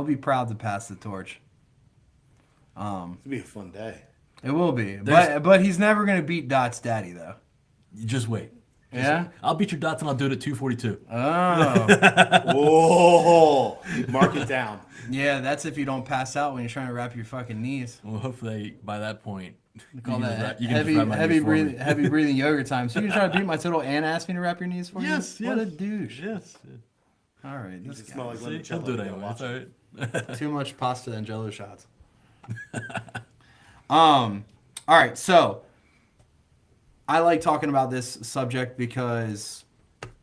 be proud to pass the torch. It'll be a fun day. It will be, but he's never gonna beat Dot's daddy though. You just wait. Yeah, I'll beat your dots and I'll do it at 242. Oh, Whoa! Mark it down. yeah. That's if you don't pass out when you're trying to wrap your fucking knees. Well, hopefully by that point, Call that you can just wrap my knees for me. heavy breathing yoga time. So you can try to beat my total and ask me to wrap your knees for Yes, you? What a yes. douche. Yes. All right, You this just guy. smell like See, limoncello. he'll do it You gotta anyway. watch It's it. all right. Too much pasta and jello shots. All right, so I like talking about this subject because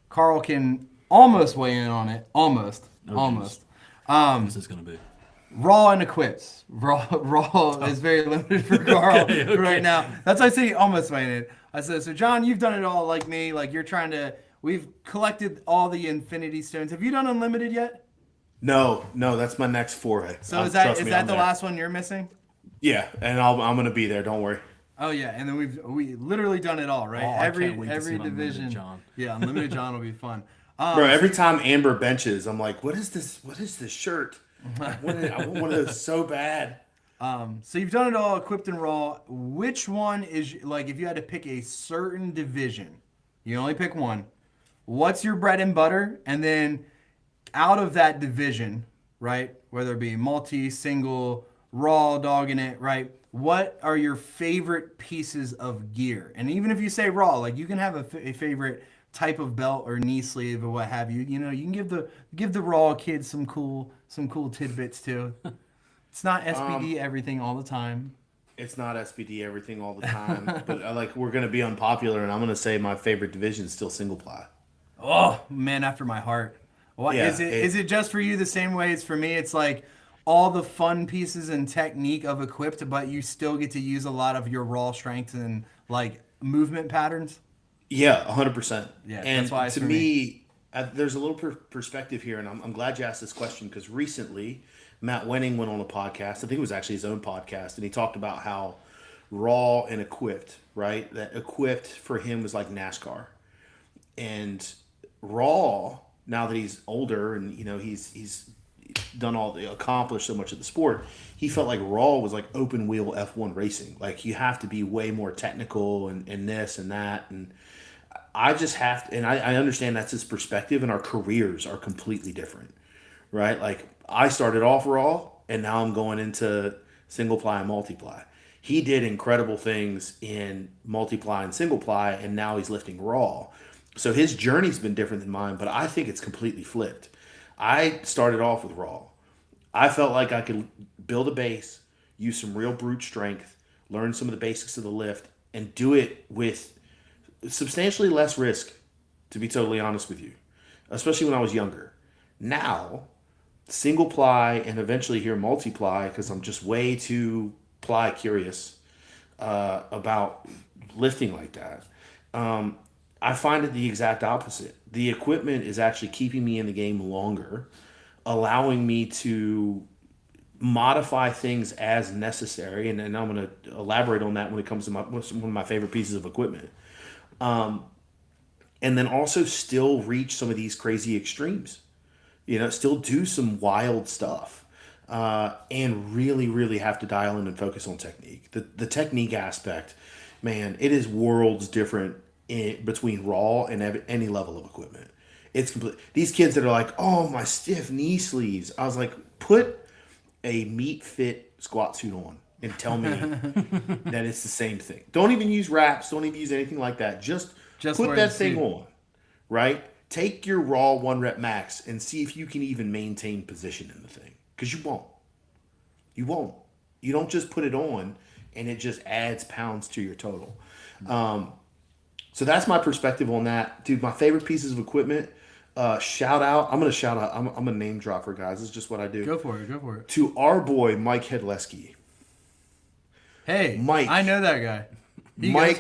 Carl can almost weigh in on it. Almost. What's this gonna be? Raw and equipped. Raw is very limited for Carl Okay. right now. That's why I say almost weigh in. I said, so John, you've done it all like me. Like you're trying to. We've collected all the Infinity Stones. Have you done Unlimited yet? No, that's my next foray. So is Trust that me, the I'm there. last one you're missing? Yeah, and I'm gonna be there. Don't worry. Oh yeah, and then we literally done it all, right? Oh, I can't wait to see every Unlimited division. John. Yeah, Unlimited John will be fun. Bro, every time Amber benches, I'm like, what is this? What is this shirt? I want one of those so bad. So you've done it all, equipped and raw. Which one is like if you had to pick a certain division, you only pick one. What's your bread and butter? And then out of that division, right? Whether it be multi, single, raw, dogging it, right? What are your favorite pieces of gear? And even if you say raw, like you can have a favorite type of belt or knee sleeve or what have you. You know, you can give the raw kids some cool tidbits too. It's not SPD everything all the time. It's not SPD everything all the time, but we're gonna be unpopular, and I'm gonna say my favorite division is still single ply. Oh man, after my heart. What Yeah, is it just for you the same way it's for me? It's like all the fun pieces and technique of equipped, but you still get to use a lot of your raw strength and like movement patterns. Yeah, 100%. Yeah, and that's why it's to for me, there's a little perspective here, and I'm glad you asked this question because recently Matt Wenning went on a podcast. I think it was actually his own podcast, and he talked about how raw and equipped, right? That equipped for him was like NASCAR, and raw. Now that he's older and he's done accomplished so much of the sport, he felt like raw was like open wheel F1 racing. Like you have to be way more technical and this and that. And I just have to, and I understand that's his perspective, and our careers are completely different, right? Like I started off raw and now I'm going into single ply and multiply. He did incredible things in multiply and single ply, and now he's lifting raw. So his journey's been different than mine, but I think it's completely flipped. I started off with raw. I felt like I could build a base, use some real brute strength, learn some of the basics of the lift, and do it with substantially less risk, to be totally honest with you, especially when I was younger. Now, single ply and eventually here multiply, because I'm just way too ply curious about lifting like that. I find it the exact opposite. The equipment is actually keeping me in the game longer, allowing me to modify things as necessary. And I'm going to elaborate on that when it comes to one of my favorite pieces of equipment. and then also still reach some of these crazy extremes. Still do some wild stuff, and really, really have to dial in and focus on technique. The technique aspect, man, it is worlds different between raw and any level of equipment. It's complete. These kids that are like, oh, my stiff knee sleeves. I was like, put a meat fit squat suit on and tell me that it's the same thing. Don't even use wraps. Don't even use anything like that. Just put that thing on, right? Take your raw 1 rep max and see if you can even maintain position in the thing. Because you won't. You won't. You don't just put it on and it just adds pounds to your total. So that's my perspective on that. Dude, my favorite pieces of equipment, shout out. I'm going to shout out. I'm a name dropper, guys. This is just what I do. Go for it. To our boy, Mike Hedleski. Hey, Mike. I know that guy. Mike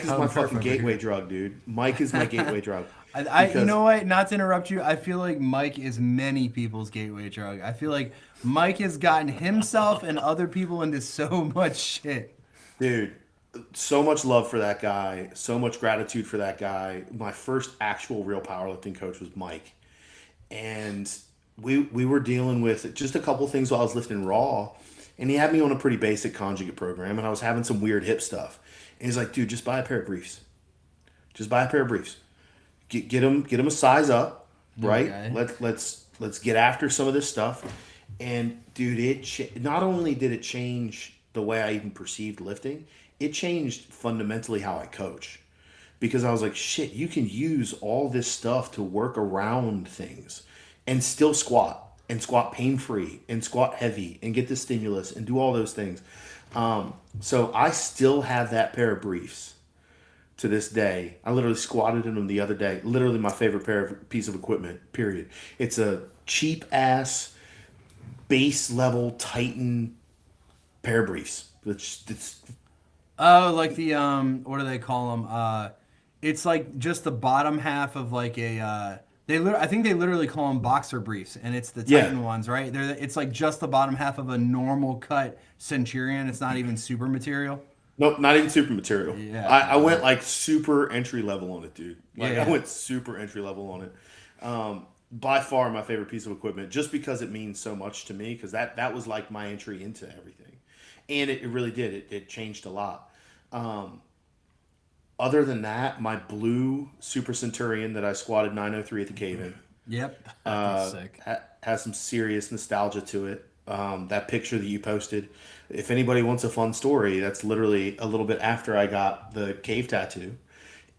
is my fucking gateway drug, dude. Mike is my gateway drug. You know what? Not to interrupt you, I feel like Mike is many people's gateway drug. I feel like Mike has gotten himself and other people into so much shit. Dude, so much love for that guy. So much gratitude for that guy. My first actual real powerlifting coach was Mike. And we were dealing with just a couple things while I was lifting raw. And he had me on a pretty basic conjugate program. And I was having some weird hip stuff. And he's like, dude, just buy a pair of briefs. Just buy a pair of briefs. Get them a size up, right? Okay. Let's get after some of this stuff. And dude, not only did it change the way I even perceived lifting, it changed fundamentally how I coach. Because I was like, shit, you can use all this stuff to work around things and still squat and squat pain-free and squat heavy and get the stimulus and do all those things. So I still have that pair of briefs to this day. I literally squatted in them the other day. Literally my favorite piece of equipment, period. It's a cheap ass base level Titan pair of briefs. It's like the what do they call them? It's like just the bottom half of like a I think they literally call them boxer briefs, and it's the Titan ones, right? It's like just the bottom half of a normal cut Centurion. It's not even super material. Nope, not even super material. Yeah, I went like super entry level on it, dude. I went super entry level on it. By far my favorite piece of equipment, just because it means so much to me, because that was like my entry into everything. And it really did. It changed a lot. Other than that, my blue Super Centurion that I squatted 903 at the cave-in. Yep. Sick. Has some serious nostalgia to it. That picture that you posted, if anybody wants a fun story, that's literally a little bit after I got the cave tattoo.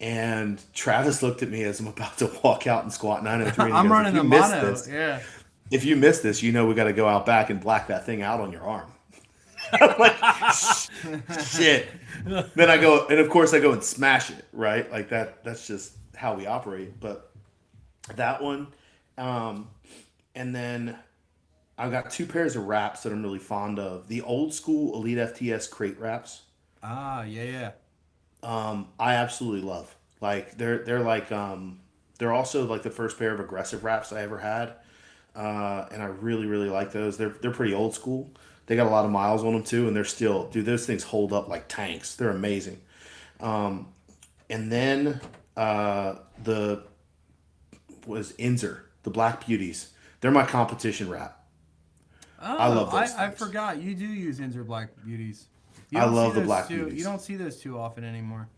And Travis looked at me as I'm about to walk out and squat 903. I'm running the mono. Yeah. If you miss this, we got to go out back and black that thing out on your arm. I'm like, shit. Then I go, and of course I go and smash it, right? Like that's just how we operate. But that one, and then I've got 2 pairs of wraps that I'm really fond of. The old school Elite FTS crate wraps. Ah, yeah. I absolutely love. Like they're like they're also like the first pair of aggressive wraps I ever had. And I really, really like those. They're pretty old school. They got a lot of miles on them too, and they're still, dude, those things hold up like tanks. They're amazing. And then the Inzer, the Black Beauties. They're my competition wrap. Oh, I love those I things. forgot. You do use Inzer Black Beauties. I love the Black Beauties. You don't see those too often anymore.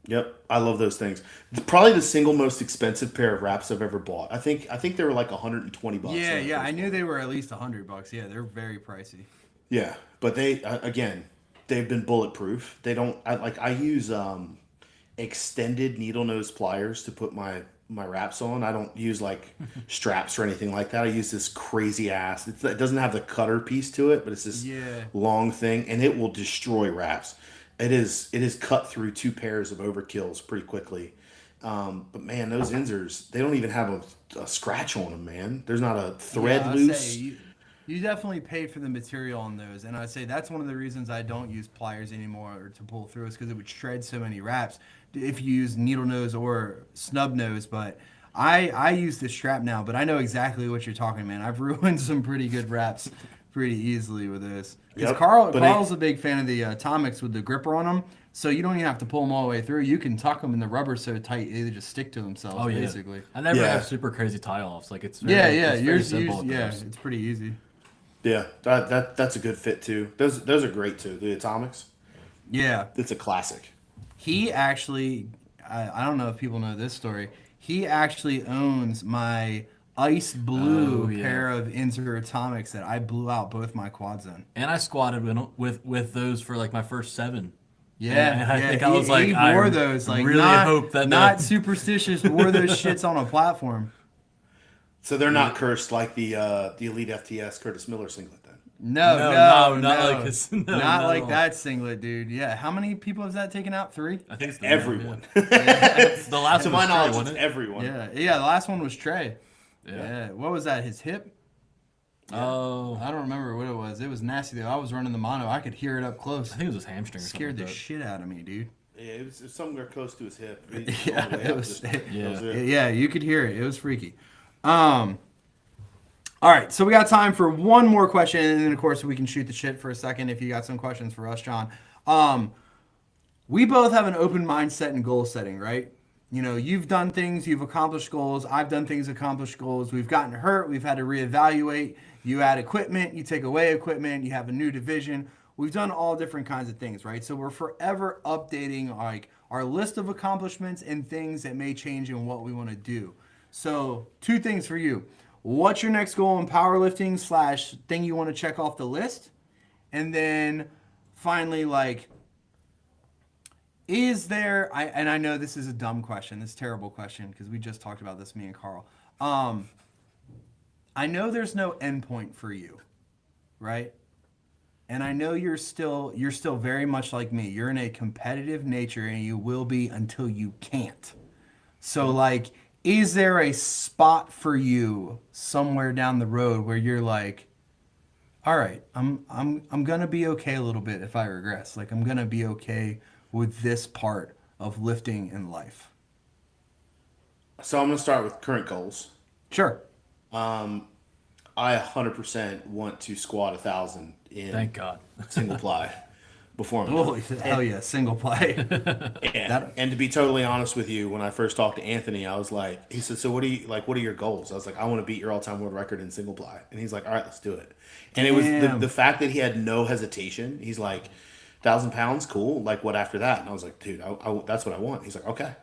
Yep, I love those things. Probably the single most expensive pair of wraps I've ever bought. I think they were like $120. Yeah, I knew they were at least $100. Yeah, they're very pricey. Yeah, but they they've been bulletproof. They don't I use extended needle nose pliers to put my wraps on. I don't use like straps or anything like that. I use this crazy ass. It doesn't have the cutter piece to it, but it's this long thing, and it will destroy wraps. It is cut through 2 pairs of overkills pretty quickly. But man, those Inzers, they don't even have a scratch on them, man. There's not a thread loose. You definitely paid for the material on those, and I'd say that's one of the reasons I don't use pliers anymore or to pull through is because it would shred so many wraps if you use needle nose or snub nose. But I use the strap now, but I know exactly what you're talking, man. I've ruined some pretty good wraps pretty easily with this. Because Yep, Carl's a big fan of the Atomics with the gripper on them, so you don't even have to pull them all the way through. You can tuck them, and the rubber's so tight they just stick to themselves. Oh yeah. Basically. I never Yeah. have super crazy tie offs. Like it's very, Yeah. It's very Yours, simple at yeah, those. it's pretty easy. Yeah, that's a good fit too. Those are great too. The Atomics, Yeah. it's a classic. He actually, I don't know if people know this story. He actually owns my ice blue Oh, yeah. pair of Inter Atomics that I blew out both my quads in. And I squatted with those for like my first 7. Yeah, And I yeah. think I was like, he I wore those. Like, really not, hope that not superstitious. Wore those shits on a platform. So they're not cursed like the Elite FTS Curtis Miller singlet then. No, not like his, no, not not like at all. that singlet, dude. Yeah, how many people has that taken out? 3. I think it's the Everyone. The last To one my was Trey, knowledge, wasn't it's it? everyone. Yeah. The last one was Trey. Yeah. Yeah. What was that? His hip? Oh, I don't remember what it was. It was nasty though. I was running the mono. I could hear it up close. I think it was his hamstring. Or Scared the something like shit out of me, dude. Yeah, it was somewhere close to his hip. Yeah, All the way it up, was. that was it. Yeah, you could hear it. It was freaky. All right, so we got time for one more question, and then of course we can shoot the shit for a second if you got some questions for us, John. We both have an open mindset and goal setting, right? You know, you've done things, you've accomplished goals. I've done things, accomplished goals. We've gotten hurt, we've had to reevaluate. You add equipment, you take away equipment, you have a new division. We've done all different kinds of things, right? So we're forever updating like our list of accomplishments and things that may change in what we want to do. So 2 things for you. What's your next goal in powerlifting / thing you want to check off the list? And then finally, like, is there, and I know this is a dumb question, this is a terrible question, because we just talked about this, me and Carl. I know there's no endpoint for you, right? And I know you're still very much like me. You're in a competitive nature, and you will be until you can't. So, like, is there a spot for you somewhere down the road where you're like, all right, I'm gonna be okay a little bit if I regress. Like, I'm gonna be okay with this part of lifting in life. So I'm going to start with current goals. Sure. I 100% want to squat 1,000 in Thank God. single ply before I'm Holy done. hell yeah, single play. And to be totally honest with you, when I first talked to Anthony, I was like, he said, so what are your goals? I was like, I want to beat your all-time world record in single ply. And he's like, all right, let's do it. And it was the fact that he had no hesitation. He's like, 1,000 pounds, cool. Like, what after that? And I was like, dude, I that's what I want. He's like, okay.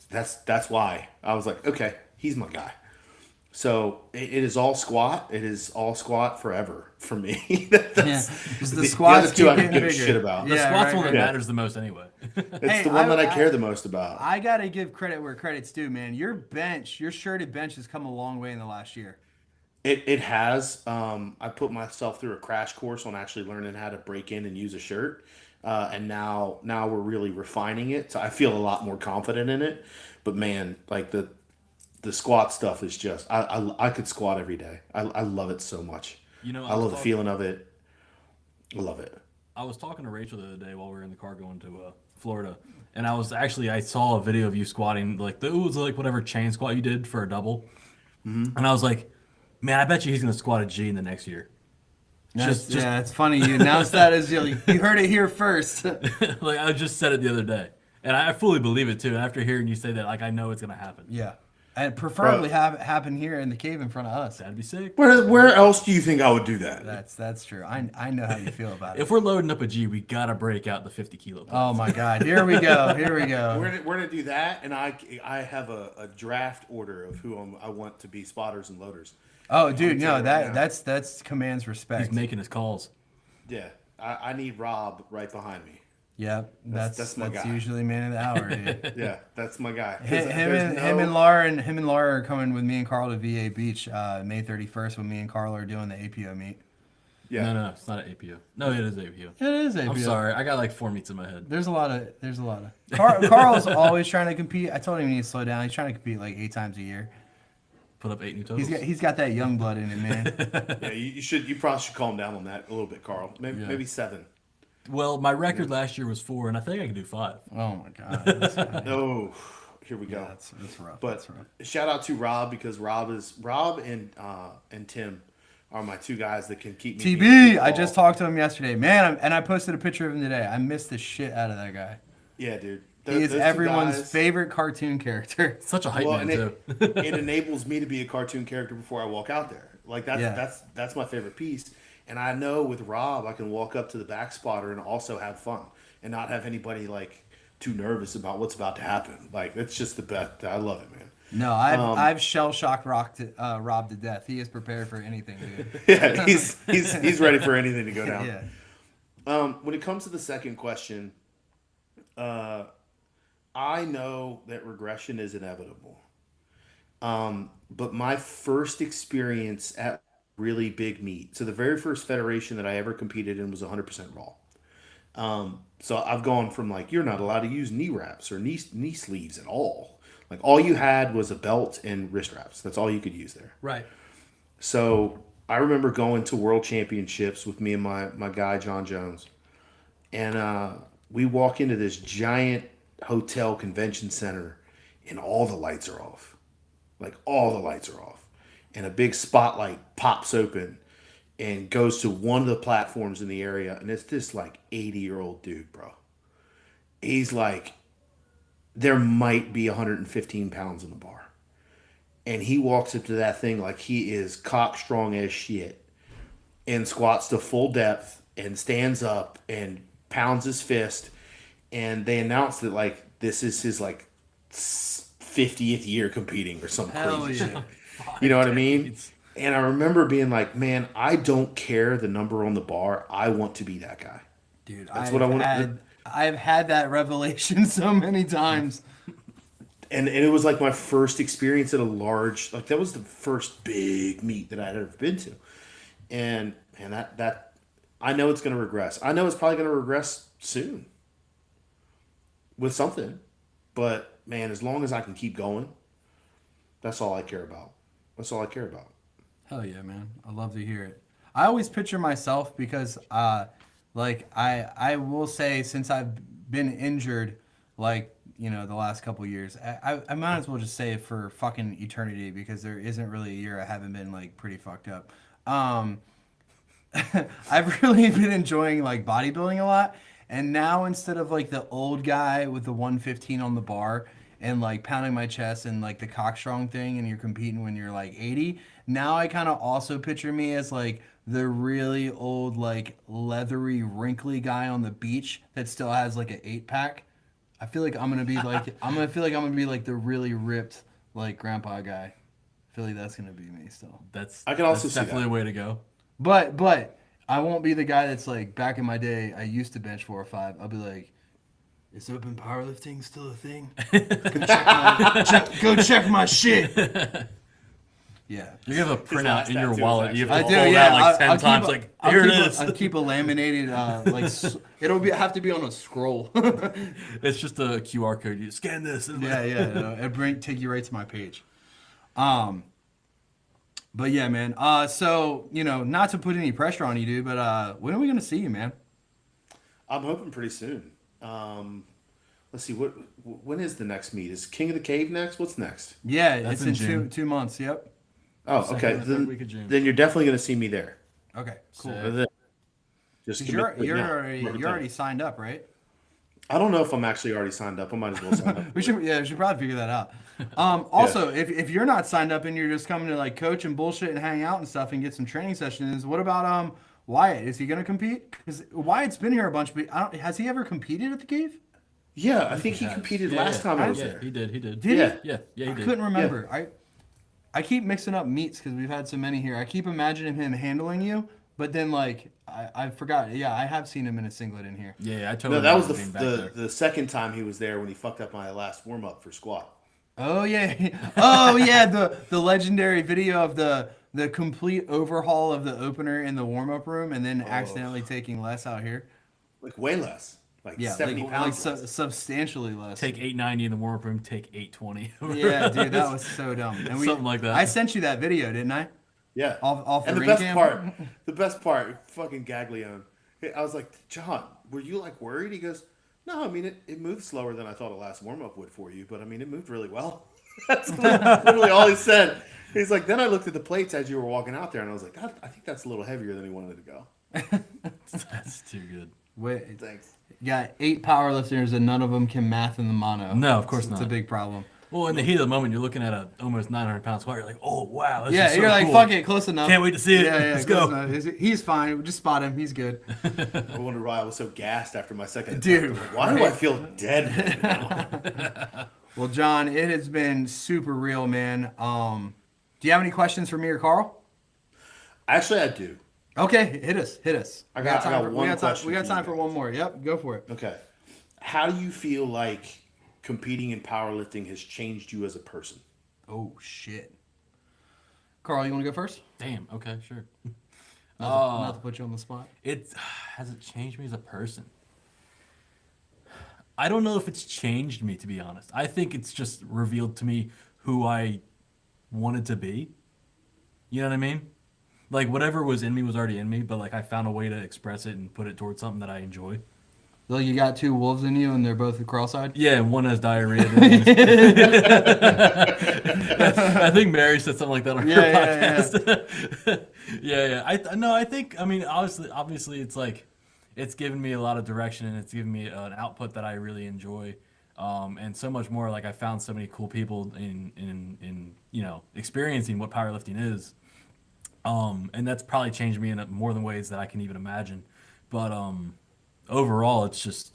That's why. I was like, okay, he's my guy. So it is all squat. It is all squat forever for me. Because the squats other two keep I don't getting give a bigger. shit about. The Yeah, squat's right, one that right. matters the most anyway. It's Hey, the one that I I- care the most about. I gotta give credit where credit's due, man. Your shirted bench has come a long way in the last year. It has. I put myself through a crash course on actually learning how to break in and use a shirt, and now we're really refining it. So I feel a lot more confident in it. But man, like the squat stuff is just I could squat every day. I love it so much. You know, I love the feeling of it. I love it. I was talking to Rachel the other day while we were in the car going to Florida, and I saw a video of you squatting like it was like whatever chain squat you did for a double, and I was like, man, I bet you he's gonna squat a G in the next year. Yeah, it's funny you announced that as you heard it here first. Like I just said it the other day, and I fully believe it too. And after hearing you say that, like I know it's gonna happen. Yeah, and preferably have it happen here in the cave in front of us. That'd be sick. Where else do you think I would do that? That's true. I know how you feel about it. If we're loading up a G, we gotta break out the 50 kilo. Oh my God! Here we go. We're gonna do that, and I have a draft order of who I want to be spotters and loaders. Oh, dude, no, right now. that's commands respect. He's making his calls. Yeah, I need Rob right behind me. Yep, That's my guy. usually man of the hour, dude. Yeah, that's my guy. 'Cause him there's and Laura are coming with me and Carl to VA Beach May 31st when me and Carl are doing the APO meet. Yeah. No, it's not an APO. No, it is APO. It is APO. I'm sorry, I got like 4 meets in my head. There's a lot of. Carl's always trying to compete. I told him he needs to slow down. He's trying to compete like 8 times a year. Put up 8 new totals. He's got that young blood in him, man. Yeah, you probably should calm down on that a little bit, Carl. Maybe 7. Well, my record last year was 4, and I think I can do 5. Oh my God. Oh, here we go. That's rough. But That's rough. shout out to Rob because Rob and Tim are my two guys that can keep me. TB, I just talked to him yesterday, man, and I posted a picture of him today. I missed the shit out of that guy. Yeah, dude. He is those two everyone's guys- favorite cartoon character. Such a hype man and too. it enables me to be a cartoon character before I walk out there. Like Yeah. that's my favorite piece. And I know with Rob, I can walk up to the back spotter and also have fun and not have anybody like too nervous about what's about to happen. Like it's just the best. I love it, man. No, I've shell shocked Rob to death. He is prepared for anything, dude. Yeah, he's ready for anything to go down. Yeah. When it comes to the second question, I know that regression is inevitable. But my first experience at really big meet, so the very first federation that I ever competed in was 100% raw. So I've gone from like, you're not allowed to use knee wraps or knee sleeves at all. Like all you had was a belt and wrist wraps. That's all you could use there. Right. So I remember going to world championships with me and my guy, John Jones. And we walk into this giant hotel convention center and all the lights are off. Like all the lights are off. And a big spotlight pops open and goes to one of the platforms in the area. And it's this like 80-year-old dude, bro. He's like, there might be 115 pounds in the bar. And he walks up to that thing like he is cock strong as shit and squats to full depth and stands up and pounds his fist. And they announced that like this is his like 50th year competing or some crazy shit. You know what I mean? And I remember being like, man, I don't care the number on the bar. I want to be that guy. Dude, That's what I want to do. I've had that revelation so many times. And it was like my first experience at a large, like that was the first big meet that I'd ever been to. And that I know it's going to regress. I know it's probably going to regress soon with something. But man, as long as I can keep going, that's all I care about. That's all I care about. Hell yeah, man. I love to hear it. I always picture myself because like I will say since I've been injured, like, you know, the last couple of years, I might as well just say it for fucking eternity because there isn't really a year I haven't been like pretty fucked up. I've really been enjoying like bodybuilding a lot. And now instead of like the old guy with the 115 on the bar and like pounding my chest and like the cock strong thing and you're competing when you're like 80, now I kind of also picture me as like the really old, like leathery, wrinkly guy on the beach that still has like an 8-pack. I feel like I'm gonna be like I'm gonna be like the really ripped like grandpa guy. I feel like that's gonna be me still. I can also that's see definitely that. a way to go. But I won't be the guy that's like back in my day. I used to bench 4 or 5. I'll be like, is open powerlifting still a thing? Go check my shit. Yeah. You have a printout last in your tattoo wallet. is You have to I hold do, out yeah. like 10 times. Like, here it is. I'll keep a laminated, have to be on a scroll. It's just a QR code. You scan this. Yeah. It'll take you right to my page. But yeah, man. So, you know, not to put any pressure on you, dude, but when are we gonna see you, man? I'm hoping pretty soon. Let's see, when is the next meet? Is King of the Cave next? What's next? Yeah, That's it's in in June. 2 months. Yep. Oh, Second okay. or third week of June. Then you're definitely going to see me there. Okay. Cool. Just 'Cause commit to it you're now. you're already signed up, right? I don't know if I'm actually already signed up. I might as well sign up. We should probably figure that out. Also, if you're not signed up and you're just coming to like coach and bullshit and hang out and stuff and get some training sessions, what about Wyatt? Is he gonna compete? Because Wyatt's been here a bunch, but has he ever competed at the cave? Yeah, I think he competed last time I was there. He did. Did Yeah. he? Yeah, he I did. couldn't remember. I keep mixing up meets because we've had so many here. I keep imagining him handling you, but then like I forgot. Yeah, I have seen him in a singlet in here. Yeah, I totally. No, that was remember being back there. the second time he was there when he fucked up my last warm up for squat. Oh yeah, oh yeah, the legendary video of the complete overhaul of the opener in the warm up room, and then accidentally taking less out here. Like way less. Like Yeah, 70 like pounds. less. substantially less. Take 890 in the warm up room. Take 820. Yeah, dude, that was so dumb. And Something like that. I sent you that video, didn't I? Yeah. Off the and the ring best cam? part, fucking Gaglione. I was like, John, were you like worried? He goes, no, I mean it moved slower than I thought a last warm up would for you, but I mean it moved really well. That's literally all he said. He's like, then I looked at the plates as you were walking out there, and I was like, I think that's a little heavier than he wanted to go. That's too good. Wait, Thanks. you got 8 powerlifters and none of them can math in the mono. No, of course It's not. a big problem. Well, in the heat of the moment, you're looking at a almost 900-pound squat. You're like, oh, wow. This Yeah, is so you're like, cool. fuck it, close enough. Can't wait to see it. Yeah, Let's close go. enough. He's fine. Just spot him. He's good. I wondered why I was so gassed after my second Dude, attempt. Like, why do I feel dead right now? Well, John, it has been super real, man. Do you have any questions for me or Carl? Actually, I do. Okay, hit us. I got one we got question time for you for guys. one more. Yep, go for it. Okay. How do you feel like competing in powerlifting has changed you as a person? Oh, shit. Carl, you want to go first? Damn. Okay, sure. Not to put you on the spot. Has it changed me as a person? I don't know if it's changed me, to be honest. I think it's just revealed to me who I wanted to be. You know what I mean? Like, whatever was in me was already in me, but, like, I found a way to express it and put it towards something that I enjoy. Like you got 2 wolves in you and they're both cross-eyed? Yeah, and one has diarrhea. I think Mary said something like that on her podcast. Yeah. I think, I mean, obviously, it's like, it's given me a lot of direction and it's given me an output that I really enjoy. And so much more. Like, I found so many cool people in experiencing what powerlifting is. And that's probably changed me in more than ways that I can even imagine. But overall, it's just,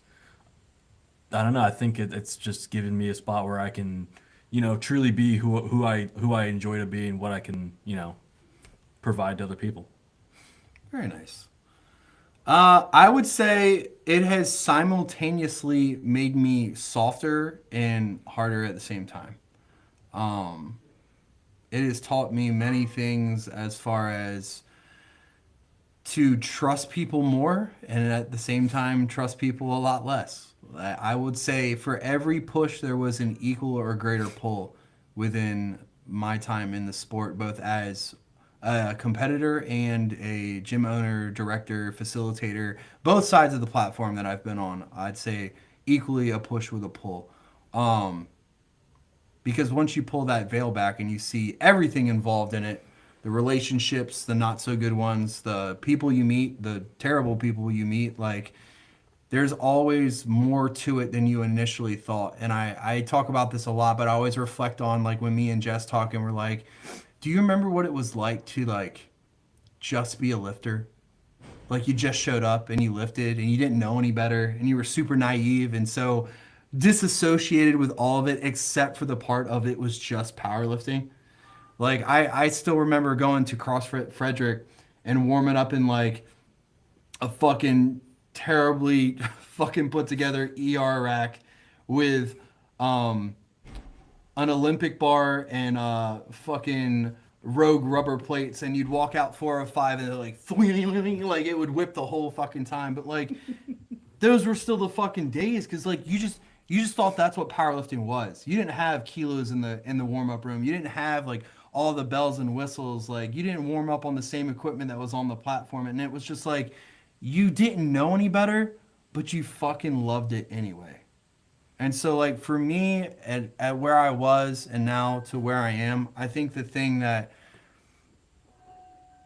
I don't know. I think it's just given me a spot where I can, truly be who I enjoy to be and what I can, provide to other people. Very nice. I would say it has simultaneously made me softer and harder at the same time. It has taught me many things as far as to trust people more and at the same time trust people a lot less. I would say for every push there was an equal or greater pull within my time in the sport, both as a competitor and a gym owner, director, facilitator, both sides of the platform that I've been on. I'd say equally a push with a pull. Because once you pull that veil back and you see everything involved in it, the relationships, the not so good ones, the people you meet, the terrible people you meet, like there's always more to it than you initially thought. And I talk about this a lot, but I always reflect on like when me and Jess talk and we're like, do you remember what it was like to like just be a lifter? Like you just showed up and you lifted and you didn't know any better and you were super naive and so disassociated with all of it except for the part of it was just powerlifting. Like I still remember going to CrossFit Frederick and warming up in like a fucking terribly fucking put together ER rack with an Olympic bar and fucking Rogue rubber plates, and you'd walk out 405 and they're like like it would whip the whole fucking time. But like those were still the fucking days because like you just thought that's what powerlifting was. You didn't have kilos in the warm-up room. You didn't have like all the bells and whistles. Like you didn't warm up on the same equipment that was on the platform, and it was just like you didn't know any better, but you fucking loved it anyway. And so like for me at where I was and now to where I am, I think the thing that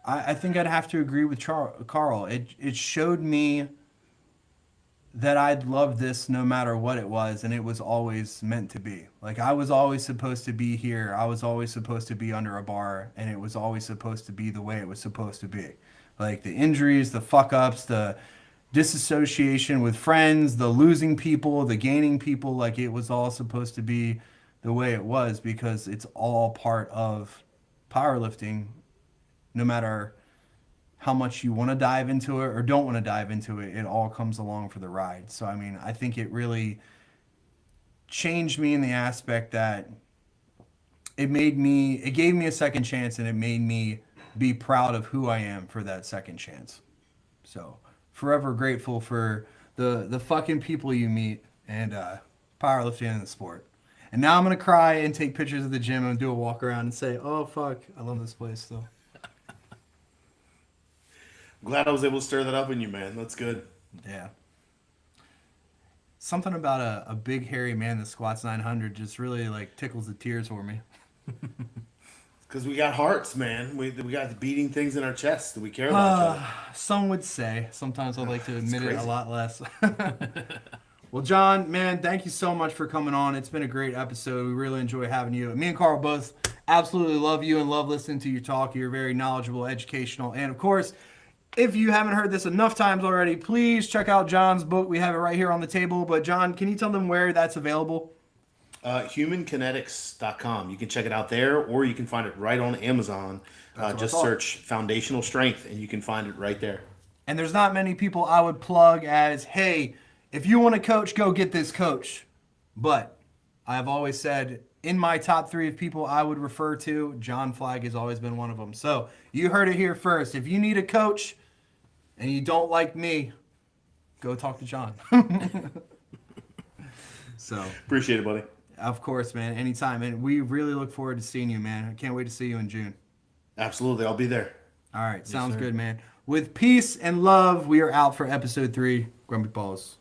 I think I'd have to agree with Carl. It showed me that I'd love this no matter what it was, and it was always meant to be. Like I was always supposed to be here. I was always supposed to be under a bar, and it was always supposed to be the way it was supposed to be. Like the injuries, the fuck ups, the disassociation with friends, the losing people, the gaining people, like it was all supposed to be the way it was because it's all part of powerlifting, no matter how much you want to dive into it or don't want to dive into it, it all comes along for the ride. So, I mean, I think it really changed me in the aspect that it gave me a second chance and it made me be proud of who I am for that second chance. So, forever grateful for the fucking people you meet and powerlifting in the sport. And now I'm going to cry and take pictures of the gym and do a walk around and say, oh, fuck, I love this place still. Glad I was able to stir that up in you, man. That's good. Yeah. something about a big hairy man that squats 900 just really like tickles the tears for me. Because we got hearts, man. We got beating things in our chest that we care about each other. Some would say. Sometimes I'd like to admit it a crazy. lot less. Well, John, man, thank you so much for coming on. It's been a great episode. We really enjoy having you. Me and Carl both absolutely love you and love listening to you talk. You're very knowledgeable, educational, and of course, if you haven't heard this enough times already, please check out John's book. We have it right here on the table. But John, can you tell them where that's available? Humankinetics.com. You can check it out there, or you can find it right on Amazon. Just search Foundational Strength, and you can find it right there. And there's not many people I would plug as, hey, if you want to coach, go get this coach. But I've always said in my top 3 of people I would refer to, John Flagg has always been one of them. So you heard it here first. If you need a coach and you don't like me, go talk to John. So Appreciate it, buddy. of course, man, anytime. And we really look forward to seeing you, man. I can't wait to see you in June. Absolutely. I'll be there. All right. Sounds sir. good, man. With peace and love, we are out for episode 3. Grumpy Balls.